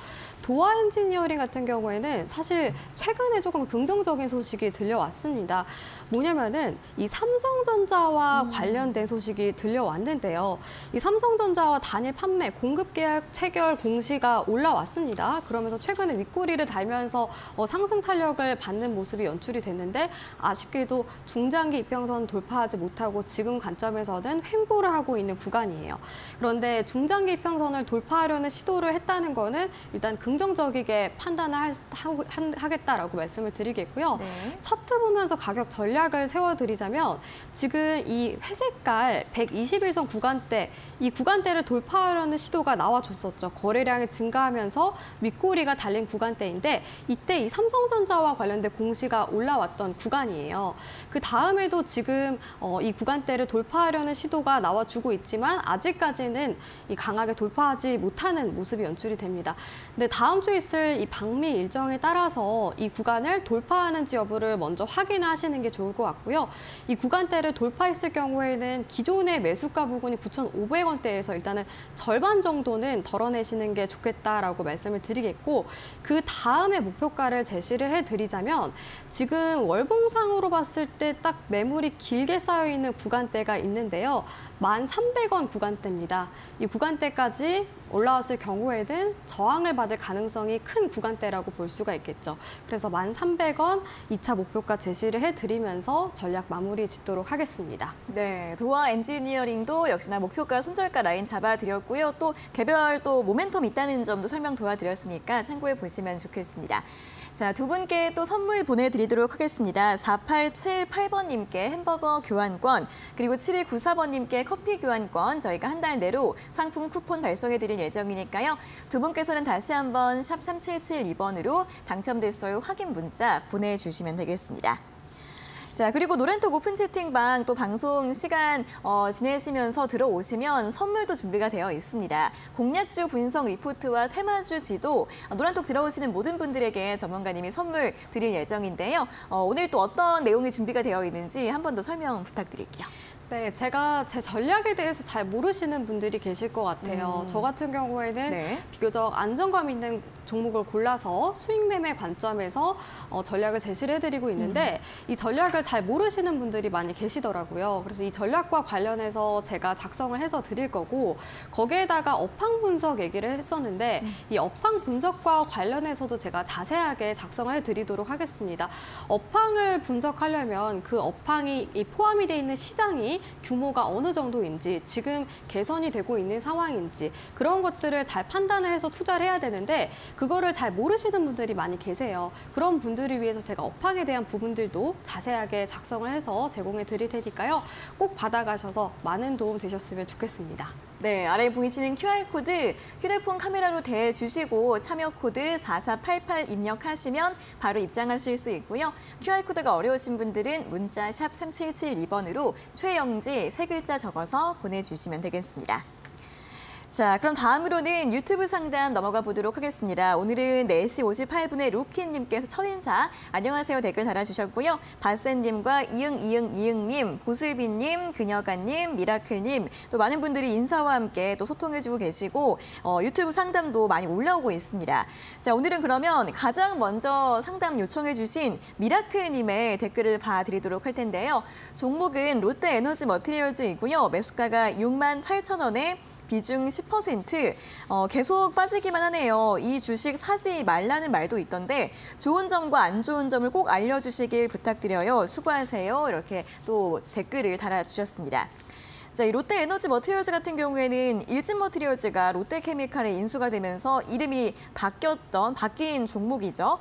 도화 엔지니어링 같은 경우에는 사실 최근에 조금 긍정적인 소식이 들려왔습니다. 뭐냐면은 이 삼성전자와 관련된 소식이 들려왔는데요. 이 삼성전자와 단일 판매, 공급 계약 체결 공시가 올라왔습니다. 그러면서 최근에 윗꼬리를 달면서 상승 탄력을 받는 모습이 연출이 됐는데 아쉽게도 중장기 이평선 돌파하지 못하고 지금 관점에서는 횡보를 하고 있는 구간이에요. 그런데 중장기 이평선을 돌파하려는 시도를 했다는 거는 일단 긍정적이게 판단을 하겠다라고 말씀을 드리겠고요. 네. 차트 보면서 가격 전략을 세워드리자면 지금 이 회색깔 121선 구간대, 이 구간대를 돌파하려는 시도가 나와줬었죠. 거래량이 증가하면서 윗꼬리가 달린 구간대인데 이때 이 삼성전자와 관련된 공시가 올라왔던 구간이에요. 그 다음에도 지금 이 구간대를 돌파하려는 시도가 나와주고 있지만 아직까지는 이 강하게 돌파하지 못하는 모습이 연출이 됩니다. 근데 다음 주에 있을 이 방미 일정에 따라서 이 구간을 돌파하는지 여부를 먼저 확인하시는 게 좋을 것 같고요. 이 구간대를 돌파했을 경우에는 기존의 매수가 부근이 9,500원대에서 일단은 절반 정도는 덜어내시는 게 좋겠다라고 말씀을 드리겠고 그 다음에 목표가를 제시를 해드리자면 지금 월봉상으로 봤을 때 딱 매물이 길게 쌓여있는 구간대가 있는데요. 1,300원 구간대입니다. 이 구간대까지 올라왔을 경우에는 저항을 받을 가능성이 큰 구간대라고 볼 수가 있겠죠. 그래서 1,300원 2차 목표가 제시를 해드리면서 전략 마무리 짓도록 하겠습니다. 네, 도화 엔지니어링도 역시나 목표가 손절가 라인 잡아드렸고요. 또 개별 또 모멘텀 있다는 점도 설명 도와드렸으니까 참고해 보시면 좋겠습니다. 자, 두 분께 또 선물 보내드리도록 하겠습니다. 4878번님께 햄버거 교환권, 그리고 7194번님께 커피 교환권 저희가 한 달 내로 상품 쿠폰 발송해드릴 예정이니까요. 두 분께서는 다시 한번 샵 3772번으로 당첨됐어요 확인 문자 보내주시면 되겠습니다. 자, 그리고 노렌톡 오픈 채팅방 또 방송 시간 지내시면서 들어오시면 선물도 준비가 되어 있습니다. 공략주 분석 리포트와 테마주 지도 노렌톡 들어오시는 모든 분들에게 전문가님이 선물 드릴 예정인데요. 오늘 또 어떤 내용이 준비가 되어 있는지 한 번 더 설명 부탁드릴게요. 네, 제가 제 전략에 대해서 잘 모르시는 분들이 계실 것 같아요. 저 같은 경우에는 네. 비교적 안정감 있는 종목을 골라서 수익 매매 관점에서 전략을 제시를 해드리고 있는데 이 전략을 잘 모르시는 분들이 많이 계시더라고요. 그래서 이 전략과 관련해서 제가 작성을 해서 드릴 거고 거기에다가 업황 분석 얘기를 했었는데 이 업황 분석과 관련해서도 제가 자세하게 작성을 해드리도록 하겠습니다. 업황을 분석하려면 그 업황이 포함이 돼 있는 시장이 규모가 어느 정도인지 지금 개선이 되고 있는 상황인지 그런 것들을 잘 판단을 해서 투자를 해야 되는데 그거를 잘 모르시는 분들이 많이 계세요. 그런 분들을 위해서 제가 업황에 대한 부분들도 자세하게 작성을 해서 제공해 드릴 테니까요. 꼭 받아가셔서 많은 도움 되셨으면 좋겠습니다. 네, 아래에 보이시는 QR코드 휴대폰 카메라로 대주시고 참여 코드 4488 입력하시면 바로 입장하실 수 있고요. QR코드가 어려우신 분들은 문자 샵 3772번으로 최영지 3글자 적어서 보내주시면 되겠습니다. 자, 그럼 다음으로는 유튜브 상담 넘어가 보도록 하겠습니다. 오늘은 4시 58분에 루키님께서 첫인사 안녕하세요 댓글 달아주셨고요. 바센님과 이응님, 보슬비님, 그녀가님, 미라클님 또 많은 분들이 인사와 함께 또 소통해주고 계시고 유튜브 상담도 많이 올라오고 있습니다. 자, 오늘은 그러면 가장 먼저 상담 요청해주신 미라클님의 댓글을 봐드리도록 할 텐데요. 종목은 롯데에너지 머티리얼즈이고요. 매수가가 68,000원에 비중 10%, 계속 빠지기만 하네요. 이 주식 사지 말라는 말도 있던데 좋은 점과 안 좋은 점을 꼭 알려주시길 부탁드려요. 수고하세요. 이렇게 또 댓글을 달아주셨습니다. 자, 이 롯데에너지 머티리얼즈 같은 경우에는 일진머티리얼즈가 롯데케미칼에 인수가 되면서 이름이 바뀐 종목이죠.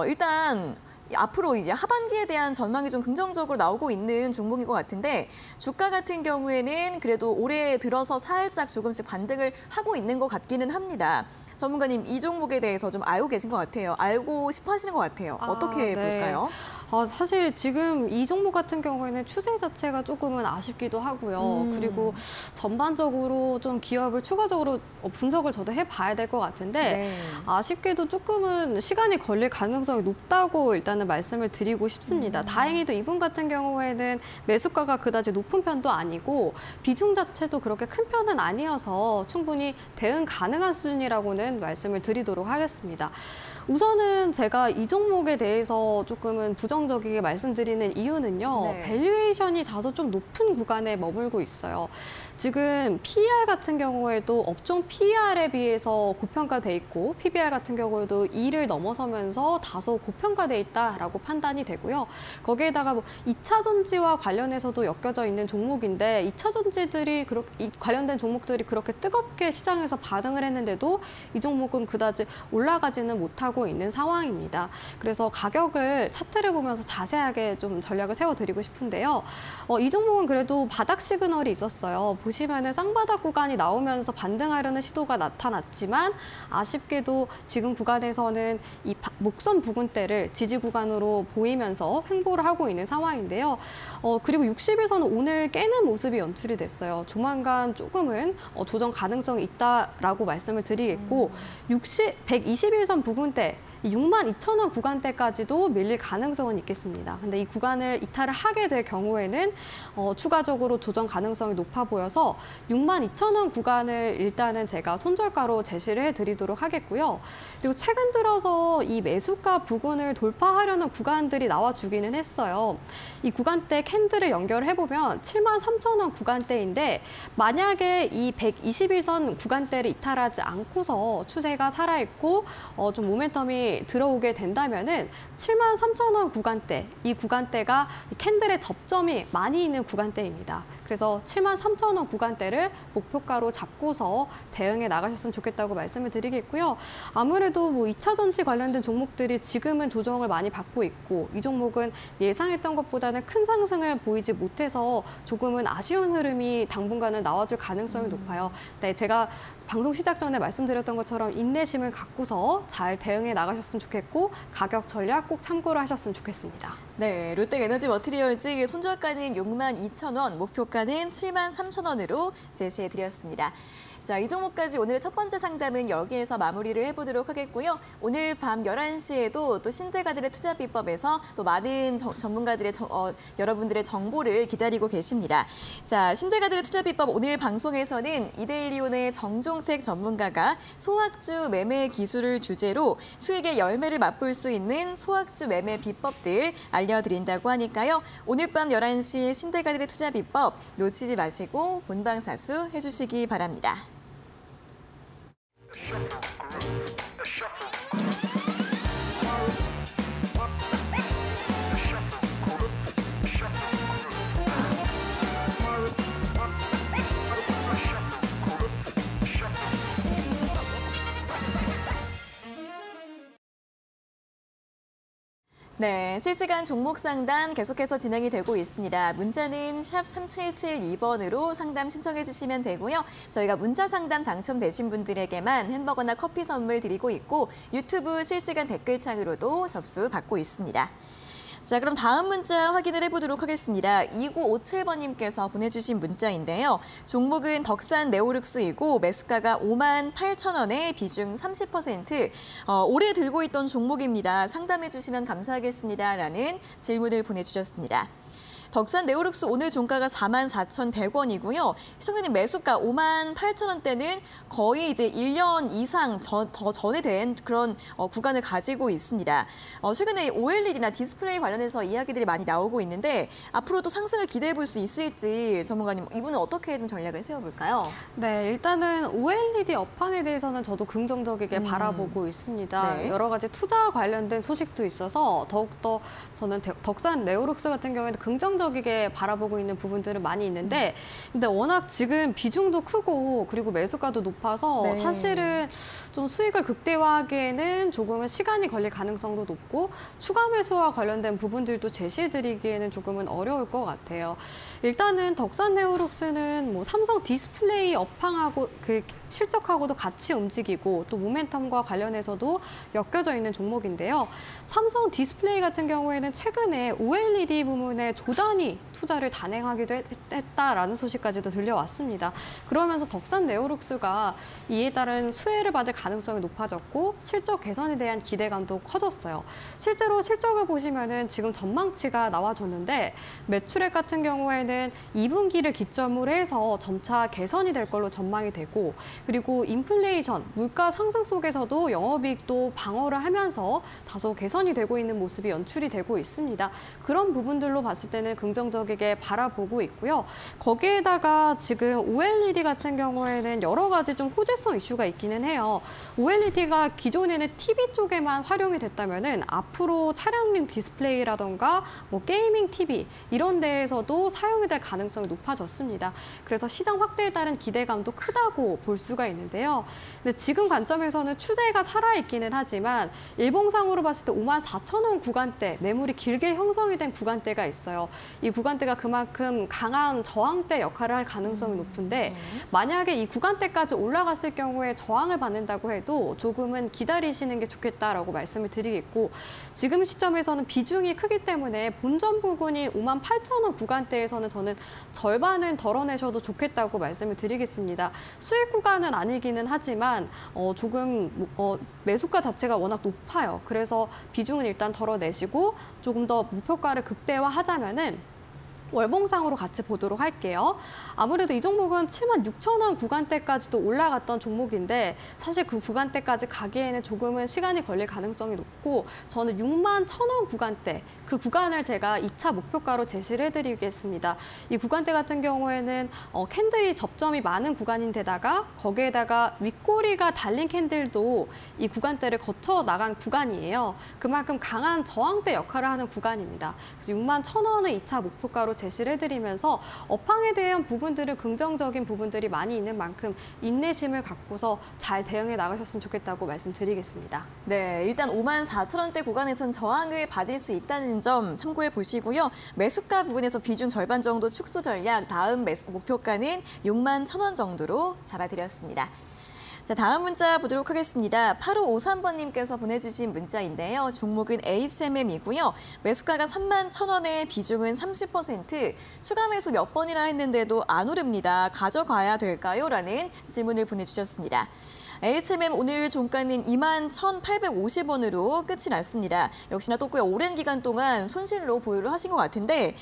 일단 앞으로 이제 하반기에 대한 전망이 좀 긍정적으로 나오고 있는 종목인 것 같은데 주가 같은 경우에는 그래도 올해 들어서 살짝 조금씩 반등을 하고 있는 것 같기는 합니다. 전문가님, 이 종목에 대해서 좀 알고 계신 것 같아요. 알고 싶어 하시는 것 같아요. 어떻게 볼까요? 사실 지금 이 종목 같은 경우에는 추세 자체가 조금은 아쉽기도 하고요. 그리고 전반적으로 좀 기업을 추가적으로 분석을 저도 해봐야 될 것 같은데 네. 아쉽게도 조금은 시간이 걸릴 가능성이 높다고 일단은 말씀을 드리고 싶습니다. 다행히도 이분 같은 경우에는 매수가가 그다지 높은 편도 아니고 비중 자체도 그렇게 큰 편은 아니어서 충분히 대응 가능한 수준이라고는 말씀을 드리도록 하겠습니다. 우선은 제가 이 종목에 대해서 조금은 부정적이게 말씀드리는 이유는요. 네. 밸류에이션이 다소 좀 높은 구간에 머물고 있어요. 지금 PER 같은 경우에도 업종 PER에 비해서 고평가돼 있고 PBR 같은 경우에도 2를 넘어서면서 다소 고평가돼 있다라고 판단이 되고요. 거기에다가 뭐 2차 전지와 관련해서도 엮여져 있는 종목인데 2차 전지들이 관련된 종목들이 그렇게 뜨겁게 시장에서 반응을 했는데도 이 종목은 그다지 올라가지는 못하고 있는 상황입니다. 그래서 가격을 차트를 보면서 자세하게 좀 전략을 세워드리고 싶은데요. 이 종목은 그래도 바닥 시그널이 있었어요. 보시면은 쌍바닥 구간이 나오면서 반등하려는 시도가 나타났지만 아쉽게도 지금 구간에서는 이 목선 부근대를 지지 구간으로 보이면서 횡보를 하고 있는 상황인데요. 그리고 60일선은 오늘 깨는 모습이 연출이 됐어요. 조만간 조금은 조정 가능성이 있다라고 말씀을 드리겠고 120일선 부근대 62,000원 구간대까지도 밀릴 가능성은 있겠습니다. 근데 이 구간을 이탈을 하게 될 경우에는 추가적으로 조정 가능성이 높아 보여서 62,000원 구간을 일단은 제가 손절가로 제시를 해드리도록 하겠고요. 그리고 최근 들어서 이 매수가 부근을 돌파하려는 구간들이 나와주기는 했어요. 이 구간대 캔들을 연결해보면 73,000원 구간대인데 만약에 이 121선 구간대를 이탈하지 않고서 추세가 살아있고 좀 모멘텀이 들어오게 된다면은 73,000원 구간대, 이 구간대가 캔들의 접점이 많이 있는 구간대입니다. 그래서 73,000원 구간대를 목표가로 잡고서 대응해 나가셨으면 좋겠다고 말씀을 드리겠고요. 아무래도 뭐 2차 전지 관련된 종목들이 지금은 조정을 많이 받고 있고 이 종목은 예상했던 것보다는 큰 상승을 보이지 못해서 조금은 아쉬운 흐름이 당분간은 나와줄 가능성이 높아요. 네, 제가 방송 시작 전에 말씀드렸던 것처럼 인내심을 갖고서 잘 대응해 나가셨으면 좋겠고 가격 전략 꼭 참고를 하셨으면 좋겠습니다. 네, 롯데에너지 머티리얼즈 손절가는 62,000원, 목표가는 73,000원으로 제시해드렸습니다. 자, 이 종목까지 오늘의 첫 번째 상담은 여기에서 마무리를 해보도록 하겠고요. 오늘 밤 11시에도 또 신대가들의 투자 비법에서 또 많은 전문가들의 여러분들의 정보를 기다리고 계십니다. 자, 신대가들의 투자 비법 오늘 방송에서는 이데일리온의 정종택 전문가가 소확주 매매 기술을 주제로 수익의 열매를 맛볼 수 있는 소확주 매매 비법들 알려드린다고 하니까요. 오늘 밤 11시 신대가들의 투자 비법 놓치지 마시고 본방사수 해주시기 바랍니다. 네, 실시간 종목 상담 계속해서 진행이 되고 있습니다. 문자는 샵 3772번으로 상담 신청해 주시면 되고요. 저희가 문자 상담 당첨되신 분들에게만 햄버거나 커피 선물 드리고 있고 유튜브 실시간 댓글창으로도 접수 받고 있습니다. 자, 그럼 다음 문자 확인을 해보도록 하겠습니다. 2957번님께서 보내주신 문자인데요. 종목은 덕산 네오룩스이고 매수가가 58,000원에 비중 30%. 오래 들고 있던 종목입니다. 상담해 주시면 감사하겠습니다. 라는 질문을 보내주셨습니다. 덕산 네오룩스 오늘 종가가 44,100원이고요. 시청자님 매수가 58,000원대는 거의 이제 1년 이상 더 전에 된 그런 구간을 가지고 있습니다. 최근에 OLED나 디스플레이 관련해서 이야기들이 많이 나오고 있는데 앞으로도 상승을 기대해 볼 수 있을지 전문가님 이분은 어떻게 좀 전략을 세워볼까요? 네, 일단은 OLED 업황에 대해서는 저도 긍정적이게 바라보고 있습니다. 네. 여러 가지 투자 관련된 소식도 있어서 더욱더 저는 덕산 네오룩스 같은 경우에는 긍정적이게 바라보고 있는 부분들은 많이 있는데 근데 워낙 지금 비중도 크고 그리고 매수가도 높아서 네. 사실은 좀 수익을 극대화하기에는 조금은 시간이 걸릴 가능성도 높고 추가 매수와 관련된 부분들도 제시해드리기에는 조금은 어려울 것 같아요. 일단은 덕산 네오룩스는 뭐 삼성 디스플레이 업황하고 그 실적하고도 같이 움직이고 또 모멘텀과 관련해서도 엮여져 있는 종목인데요. 삼성 디스플레이 같은 경우에는 최근에 OLED 부문에 조단위 투자를 단행하기도 했다라는 소식까지도 들려왔습니다. 그러면서 덕산 네오룩스가 이에 따른 수혜를 받을 가능성이 높아졌고 실적 개선에 대한 기대감도 커졌어요. 실제로 실적을 보시면은 지금 전망치가 나와줬는데 매출액 같은 경우에는 2분기를 기점으로 해서 점차 개선이 될 걸로 전망이 되고 그리고 인플레이션, 물가 상승 속에서도 영업이익도 방어를 하면서 다소 개선이 되고 있는 모습이 연출이 되고 있습니다. 그런 부분들로 봤을 때는 긍정적이게 바라보고 있고요. 거기에다가 지금 OLED 같은 경우에는 여러 가지 좀 호재성 이슈가 있기는 해요. OLED가 기존에는 TV 쪽에만 활용이 됐다면은 앞으로 차량용 디스플레이라던가 뭐 게이밍 TV 이런 데에서도 사용이 될 가능성이 높아졌습니다. 그래서 시장 확대에 따른 기대감도 크다고 볼 수가 있는데요. 근데 지금 관점에서는 추세가 살아있기는 하지만 일봉상으로 봤을 때 54,000원 구간대 매물이 길게 형성이 된 구간대가 있어요. 이 구간대가 그만큼 강한 저항대 역할을 할 가능성이 높은데 만약에 이 구간대까지 올라갔을 경우에 저항을 받는다고 해도 조금은 기다리시는 게 좋겠다라고 말씀을 드리겠고 지금 시점에서는 비중이 크기 때문에 본전 부근이 58,000원 구간대에서는 저는 절반은 덜어내셔도 좋겠다고 말씀을 드리겠습니다. 수익 구간은 아니기는 하지만 조금 매수가 자체가 워낙 높아요. 그래서 비중은 일단 덜어내시고 조금 더 목표가를 극대화하자면은 월봉상으로 같이 보도록 할게요. 아무래도 이 종목은 76,000원 구간대까지도 올라갔던 종목인데 사실 그 구간대까지 가기에는 조금은 시간이 걸릴 가능성이 높고 저는 61,000원 구간대 그 구간을 제가 2차 목표가로 제시를 해드리겠습니다. 이 구간대 같은 경우에는 캔들이 접점이 많은 구간인데다가 거기에다가 윗꼬리가 달린 캔들도 이 구간대를 거쳐 나간 구간이에요. 그만큼 강한 저항대 역할을 하는 구간입니다. 그래서 61,000원을 2차 목표가로 제시를 해드리면서 업황에 대한 부분들은 긍정적인 부분들이 많이 있는 만큼 인내심을 갖고서 잘 대응해 나가셨으면 좋겠다고 말씀드리겠습니다. 네, 일단 54,000원대 구간에선 저항을 받을 수 있다는 점 참고해 보시고요. 매수가 부분에서 비중 절반 정도 축소 전략, 다음 매수 목표가는 61,000원 정도로 잡아드렸습니다. 자, 다음 문자 보도록 하겠습니다. 8553번님께서 보내주신 문자인데요. 종목은 HMM이고요. 매수가가 31,000원에 비중은 30%, 추가 매수 몇 번이나 했는데도 안 오릅니다. 가져가야 될까요? 라는 질문을 보내주셨습니다. HMM 오늘 종가는 21,850원으로 끝이 났습니다. 역시나 또 꽤 오랜 기간 동안 손실로 보유를 하신 것 같은데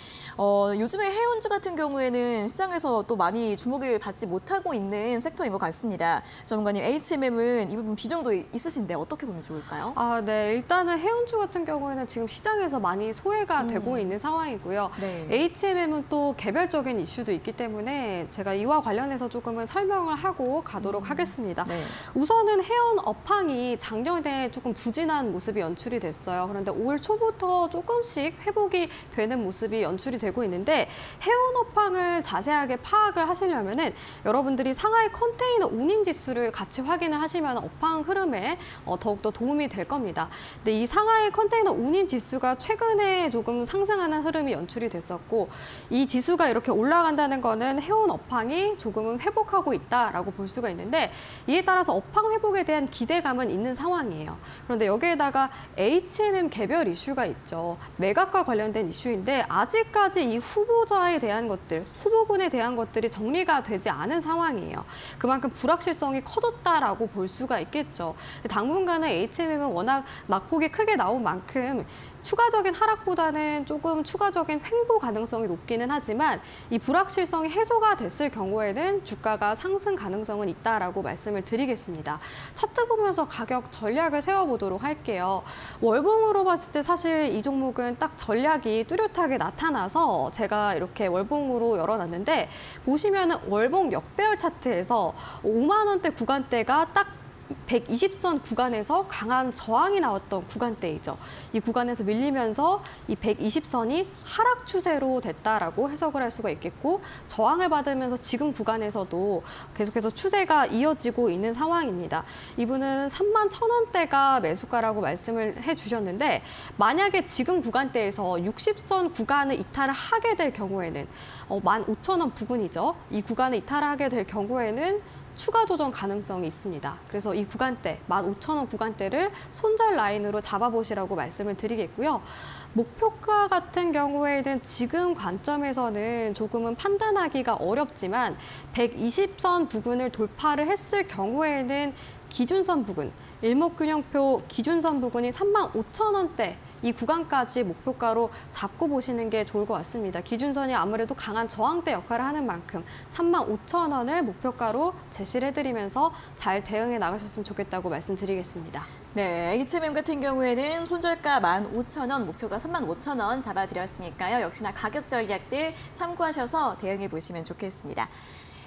요즘에 해운주 같은 경우에는 시장에서 또 많이 주목을 받지 못하고 있는 섹터인 것 같습니다. 전문가님, HMM은 이 부분 비중도 있으신데 어떻게 보면 좋을까요? 네. 일단은 해운주 같은 경우에는 지금 시장에서 많이 소외가 되고 있는 상황이고요. 네. HMM은 또 개별적인 이슈도 있기 때문에 제가 이와 관련해서 조금은 설명을 하고 가도록 하겠습니다. 네. 우선은 해운 업황이 작년에 조금 부진한 모습이 연출이 됐어요. 그런데 올 초부터 조금씩 회복이 되는 모습이 연출이 되고 있는데 해운 업황을 자세하게 파악을 하시려면은 여러분들이 상하이 컨테이너 운임 지수를 같이 확인을 하시면 업황 흐름에 더욱더 도움이 될 겁니다. 근데 이 상하이 컨테이너 운임 지수가 최근에 조금 상승하는 흐름이 연출이 됐었고 이 지수가 이렇게 올라간다는 거는 해운 업황이 조금은 회복하고 있다라고 볼 수가 있는데 이에 따라서 그래서 업황 회복에 대한 기대감은 있는 상황이에요. 그런데 여기에다가 HMM 개별 이슈가 있죠. 매각과 관련된 이슈인데 아직까지 이 후보자에 대한 것들, 후보군에 대한 것들이 정리가 되지 않은 상황이에요. 그만큼 불확실성이 커졌다라고 볼 수가 있겠죠. 당분간은 HMM은 워낙 낙폭이 크게 나온 만큼 추가적인 하락보다는 조금 추가적인 횡보 가능성이 높기는 하지만 이 불확실성이 해소가 됐을 경우에는 주가가 상승 가능성은 있다라고 말씀을 드리겠습니다. 차트 보면서 가격 전략을 세워보도록 할게요. 월봉으로 봤을 때 사실 이 종목은 딱 전략이 뚜렷하게 나타나서 제가 이렇게 월봉으로 열어놨는데 보시면은 월봉 역배열 차트에서 5만 원대 구간대가 딱 120선 구간에서 강한 저항이 나왔던 구간대이죠. 이 구간에서 밀리면서 이 120선이 하락 추세로 됐다라고 해석을 할 수가 있겠고 저항을 받으면서 지금 구간에서도 계속해서 추세가 이어지고 있는 상황입니다. 이분은 31,000원대가 매수가라고 말씀을 해주셨는데 만약에 지금 구간대에서 60선 구간을 이탈을 하게 될 경우에는 15,000원 부근이죠. 이 구간을 이탈을 하게 될 경우에는 추가 조정 가능성이 있습니다. 그래서 이 구간대, 15,000원 구간대를 손절 라인으로 잡아보시라고 말씀을 드리겠고요. 목표가 같은 경우에는 지금 관점에서는 조금은 판단하기가 어렵지만 120선 부근을 돌파를 했을 경우에는 기준선 부근, 일목균형표 기준선 부근이 35,000원대 이 구간까지 목표가로 잡고 보시는 게 좋을 것 같습니다. 기준선이 아무래도 강한 저항대 역할을 하는 만큼 35,000원을 목표가로 제시를 해드리면서 잘 대응해 나가셨으면 좋겠다고 말씀드리겠습니다. 네, HMM 같은 경우에는 손절가 15,000원, 목표가 35,000원 잡아드렸으니까요. 역시나 가격 전략들 참고하셔서 대응해 보시면 좋겠습니다.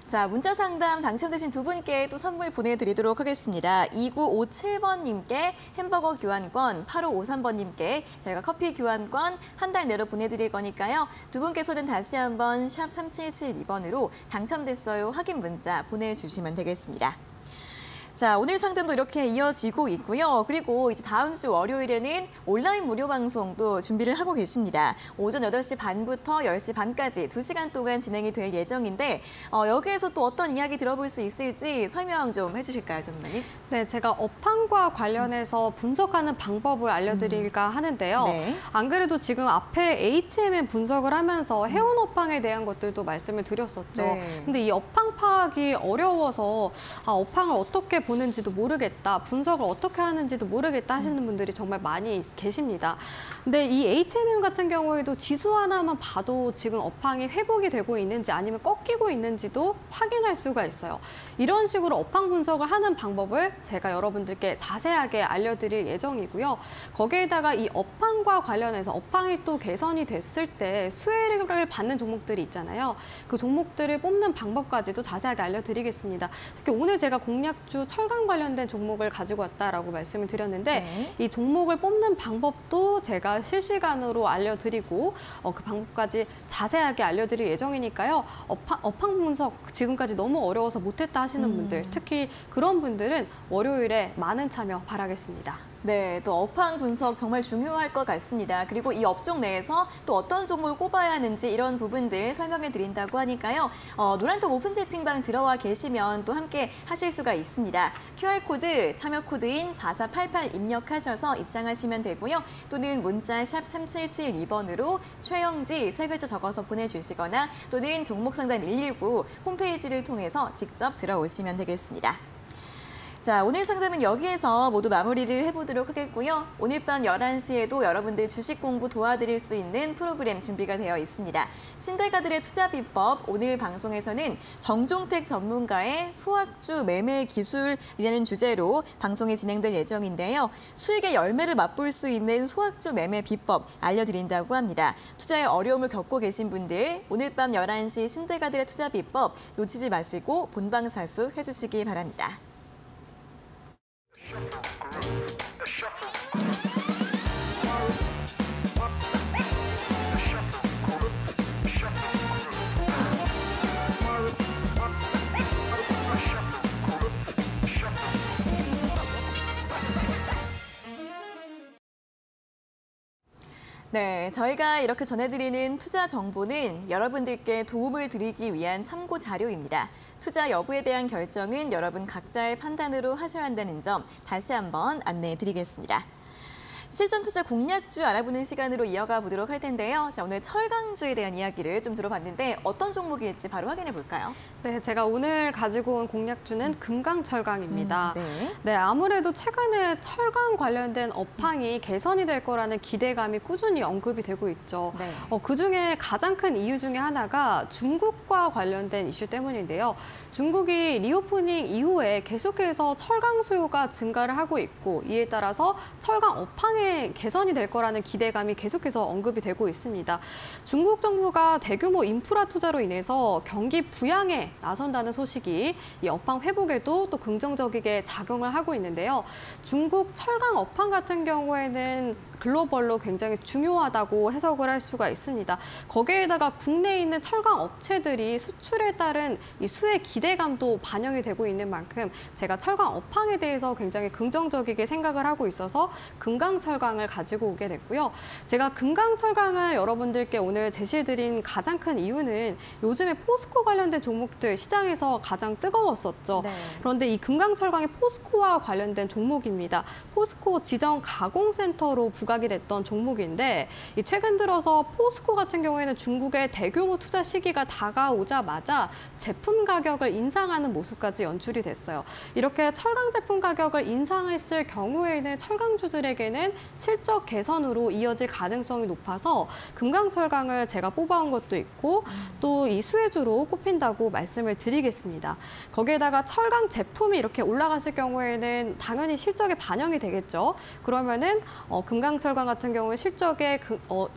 자, 문자 상담 당첨되신 두 분께 또 선물 보내드리도록 하겠습니다. 2957번님께 햄버거 교환권, 8553번님께 저희가 커피 교환권 한 달 내로 보내드릴 거니까요. 두 분께서는 다시 한번 샵 3772번으로 당첨됐어요 확인 문자 보내주시면 되겠습니다. 자, 오늘 상담도 이렇게 이어지고 있고요. 그리고 이제 다음 주 월요일에는 온라인 무료 방송도 준비를 하고 계십니다. 오전 8시 반부터 10시 반까지 2시간 동안 진행이 될 예정인데 여기에서 또 어떤 이야기 들어볼 수 있을지 설명 좀 해주실까요, 전문가님? 네, 제가 업황과 관련해서 분석하는 방법을 알려드릴까 하는데요. 네. 안 그래도 지금 앞에 HMM 분석을 하면서 해운 업황에 대한 것들도 말씀을 드렸었죠. 네. 근데 이 업황 파악이 어려워서 업황을 어떻게 보는지도 모르겠다, 분석을 어떻게 하는지도 모르겠다 하시는 분들이 정말 많이 계십니다. 근데 이 HMM 같은 경우에도 지수 하나만 봐도 지금 업황이 회복이 되고 있는지 아니면 꺾이고 있는지도 확인할 수가 있어요. 이런 식으로 업황 분석을 하는 방법을 제가 여러분들께 자세하게 알려드릴 예정이고요. 거기에다가 이 업황과 관련해서 업황이 또 개선이 됐을 때 수혜를 받는 종목들이 있잖아요. 그 종목들을 뽑는 방법까지도 자세하게 알려드리겠습니다. 특히 오늘 제가 공략주 철강 관련된 종목을 가지고 왔다라고 말씀을 드렸는데 네. 이 종목을 뽑는 방법도 제가 실시간으로 알려드리고 그 방법까지 자세하게 알려드릴 예정이니까요. 업황 분석 지금까지 너무 어려워서 못했다 하시는 분들, 특히 그런 분들은 월요일에 많은 참여 바라겠습니다. 네, 또 업황 분석 정말 중요할 것 같습니다. 그리고 이 업종 내에서 또 어떤 종목을 꼽아야 하는지 이런 부분들 설명해 드린다고 하니까요. 노란톡 오픈 채팅방 들어와 계시면 또 함께 하실 수가 있습니다. QR코드 참여 코드인 4488 입력하셔서 입장하시면 되고요. 또는 문자 샵 3772번으로 최영지 세 글자 적어서 보내주시거나 또는 종목상담 119 홈페이지를 통해서 직접 들어오시면 되겠습니다. 자, 오늘 상담은 여기에서 모두 마무리를 해보도록 하겠고요. 오늘 밤 11시에도 여러분들 주식 공부 도와드릴 수 있는 프로그램 준비가 되어 있습니다. 신대가들의 투자 비법, 오늘 방송에서는 정종택 전문가의 소학주 매매 기술이라는 주제로 방송이 진행될 예정인데요. 수익의 열매를 맛볼 수 있는 소학주 매매 비법 알려드린다고 합니다. 투자에 어려움을 겪고 계신 분들, 오늘 밤 11시 신대가들의 투자 비법 놓치지 마시고 본방사수 해주시기 바랍니다. 네, 저희가 이렇게 전해드리는 투자 정보는 여러분들께 도움을 드리기 위한 참고 자료입니다. 투자 여부에 대한 결정은 여러분 각자의 판단으로 하셔야 한다는 점 다시 한번 안내해 드리겠습니다. 실전 투자 공략주 알아보는 시간으로 이어가 보도록 할 텐데요. 자, 오늘 철강주에 대한 이야기를 좀 들어봤는데 어떤 종목일지 바로 확인해 볼까요? 네, 제가 오늘 가지고 온 공략주는 금강철강입니다. 네. 네, 아무래도 최근에 철강 관련된 업황이 개선이 될 거라는 기대감이 꾸준히 언급이 되고 있죠. 네. 그중에 가장 큰 이유 중에 하나가 중국과 관련된 이슈 때문인데요. 중국이 리오프닝 이후에 계속해서 철강 수요가 증가를 하고 있고 이에 따라서 철강 업황의 개선이 될 거라는 기대감이 계속해서 언급이 되고 있습니다. 중국 정부가 대규모 인프라 투자로 인해서 경기 부양에 나선다는 소식이 이 업황 회복에도 또 긍정적이게 작용을 하고 있는데요. 중국 철강 업황 같은 경우에는 글로벌로 굉장히 중요하다고 해석을 할 수가 있습니다. 거기에다가 국내에 있는 철강 업체들이 수출에 따른 이 수혜 기대감도 반영이 되고 있는 만큼 제가 철강 업황에 대해서 굉장히 긍정적이게 생각을 하고 있어서 금강철강을 가지고 오게 됐고요. 제가 금강철강을 여러분들께 오늘 제시해드린 가장 큰 이유는 요즘에 포스코 관련된 종목들 시장에서 가장 뜨거웠었죠. 네. 그런데 이 금강철강이 포스코와 관련된 종목입니다. 포스코 지정 가공센터로 부각이 됐던 종목인데 최근 들어서 포스코 같은 경우에는 중국의 대규모 투자 시기가 다가오자마자 제품 가격을 인상하는 모습까지 연출이 됐어요. 이렇게 철강 제품 가격을 인상했을 경우에는 철강주들에게는 실적 개선으로 이어질 가능성이 높아서 금강철강을 제가 뽑아온 것도 있고 또 이 수혜주로 꼽힌다고 말씀을 드리겠습니다. 거기에다가 철강 제품이 이렇게 올라갔을 경우에는 당연히 실적에 반영이 되겠죠. 그러면은 금강철강 같은 경우에 실적에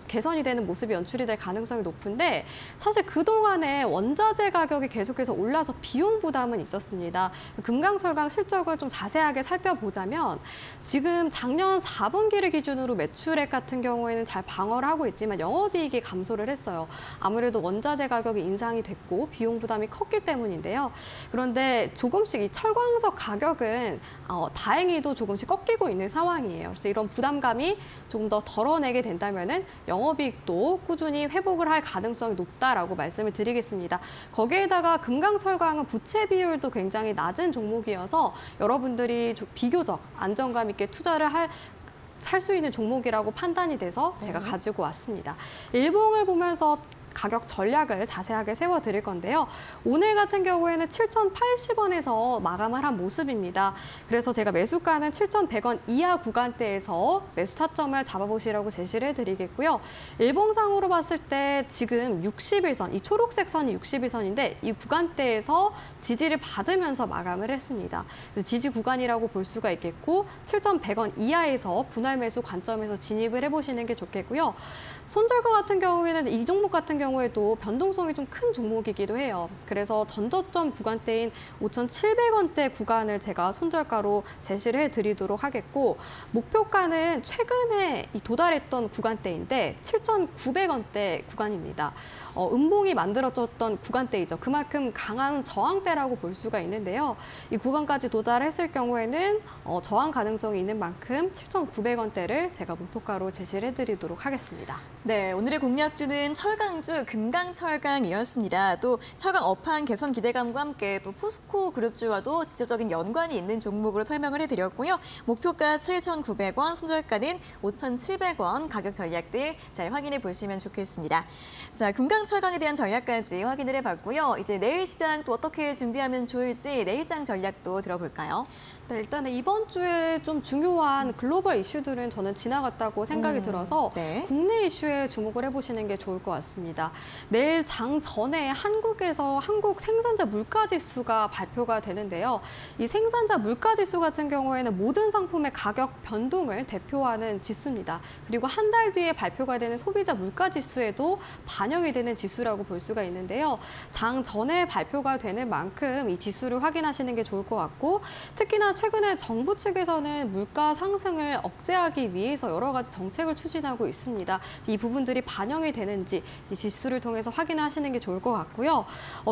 개선이 되는 모습이 연출이 될 가능성이 높은데 사실 그동안에 원자재 가격이 계속해서 올라서 비용 부담은 있었습니다. 금강철강 실적을 좀 자세하게 살펴보자면 지금 작년 4분기를 기준으로 매출액 같은 경우에는 잘 방어를 하고 있지만 영업이익이 감소를 했어요. 아무래도 원자재 가격이 인상이 됐고 비용 부담이 컸기 때문인데요. 그런데 조금씩 이 철광석 가격은 다행히도 조금씩 꺾이고 있는 상황이에요. 그래서 이런 부담감이 조금 더 덜어내게 된다면은 영업이익도 꾸준히 회복을 할 가능성이 높다라고 말씀을 드리겠습니다. 거기에다가 금강철강은 부채 비율도 굉장히 낮은 종목이어서 여러분들이 비교적 안정감 있게 투자를 할 수 있는 종목이라고 판단이 돼서 제가 가지고 왔습니다. 일봉을 보면서 가격 전략을 자세하게 세워드릴 건데요. 오늘 같은 경우에는 7,080원에서 마감을 한 모습입니다. 그래서 제가 매수가는 7,100원 이하 구간대에서 매수 타점을 잡아보시라고 제시를 해드리겠고요. 일봉상으로 봤을 때 지금 60일선, 이 초록색 선이 60일선인데 이 구간대에서 지지를 받으면서 마감을 했습니다. 그래서 지지 구간이라고 볼 수가 있겠고 7,100원 이하에서 분할 매수 관점에서 진입을 해보시는 게 좋겠고요. 손절가 같은 경우에는 이 종목 같은 경우에도 변동성이 좀 큰 종목이기도 해요. 그래서 전저점 구간대인 5,700원대 구간을 제가 손절가로 제시를 해드리도록 하겠고 목표가는 최근에 도달했던 구간대인데 7,900원대 구간입니다. 음봉이 만들어졌던 구간대이죠. 그만큼 강한 저항대라고 볼 수가 있는데요. 이 구간까지 도달했을 경우에는 저항 가능성이 있는 만큼 7,900원대를 제가 목표가로 제시를 해드리도록 하겠습니다. 네, 오늘의 공략주는 철강주 금강철강이었습니다. 또 철강 업황 개선 기대감과 함께 또 포스코 그룹주와도 직접적인 연관이 있는 종목으로 설명을 해드렸고요. 목표가 7,900원, 손절가는 5,700원 가격 전략들 잘 확인해 보시면 좋겠습니다. 자, 금강철강에 대한 전략까지 확인을 해봤고요. 이제 내일 시장 또 어떻게 준비하면 좋을지 내일장 전략도 들어볼까요? 네, 일단은 이번 주에 좀 중요한 글로벌 이슈들은 저는 지나갔다고 생각이 들어서 네. 국내 이슈에 주목을 해보시는 게 좋을 것 같습니다. 내일 장 전에 한국에서 한국 생산자 물가지수가 발표가 되는데요. 이 생산자 물가지수 같은 경우에는 모든 상품의 가격 변동을 대표하는 지수입니다. 그리고 한 달 뒤에 발표가 되는 소비자 물가지수에도 반영이 되는 지수라고 볼 수가 있는데요. 장 전에 발표가 되는 만큼 이 지수를 확인하시는 게 좋을 것 같고 특히나 최근에 정부 측에서는 물가 상승을 억제하기 위해서 여러 가지 정책을 추진하고 있습니다. 이 부분들이 반영이 되는지 이 지수를 통해서 확인하시는 게 좋을 것 같고요.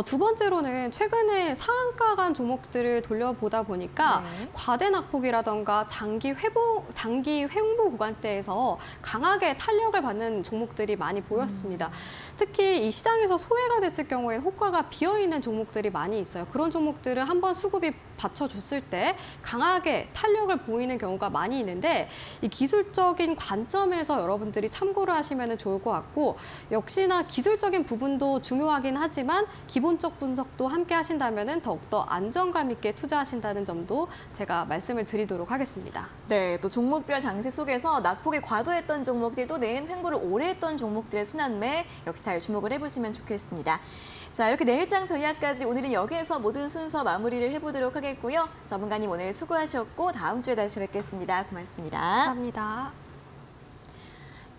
두 번째로는 최근에 상한가 간 종목들을 돌려보다 보니까 네. 과대 낙폭이라던가 장기 횡보 구간대에서 강하게 탄력을 받는 종목들이 많이 보였습니다. 특히 이 시장에서 소외가 됐을 경우에 호가가 비어있는 종목들이 많이 있어요. 그런 종목들은 한번 수급이 받쳐줬을 때 강하게 탄력을 보이는 경우가 많이 있는데 이 기술적인 관점에서 여러분들이 참고를 하시면 좋을 것 같고 역시나 기술적인 부분도 중요하긴 하지만 기본적 분석도 함께 하신다면 더욱더 안정감 있게 투자하신다는 점도 제가 말씀을 드리도록 하겠습니다. 네, 또 종목별 장세 속에서 낙폭이 과도했던 종목들 또는 횡보를 오래 했던 종목들의 순환매 역시 잘 주목을 해보시면 좋겠습니다. 자, 이렇게 내일장 전략까지 오늘은 여기에서 모든 순서 마무리를 해보도록 하겠고요. 전문가님 오늘 수고하셨고 다음 주에 다시 뵙겠습니다. 고맙습니다. 감사합니다.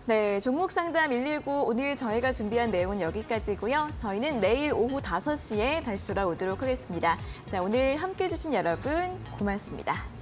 네, 종목 상담 119 오늘 저희가 준비한 내용은 여기까지고요. 저희는 내일 오후 5시에 다시 돌아오도록 하겠습니다. 자, 오늘 함께해 주신 여러분 고맙습니다.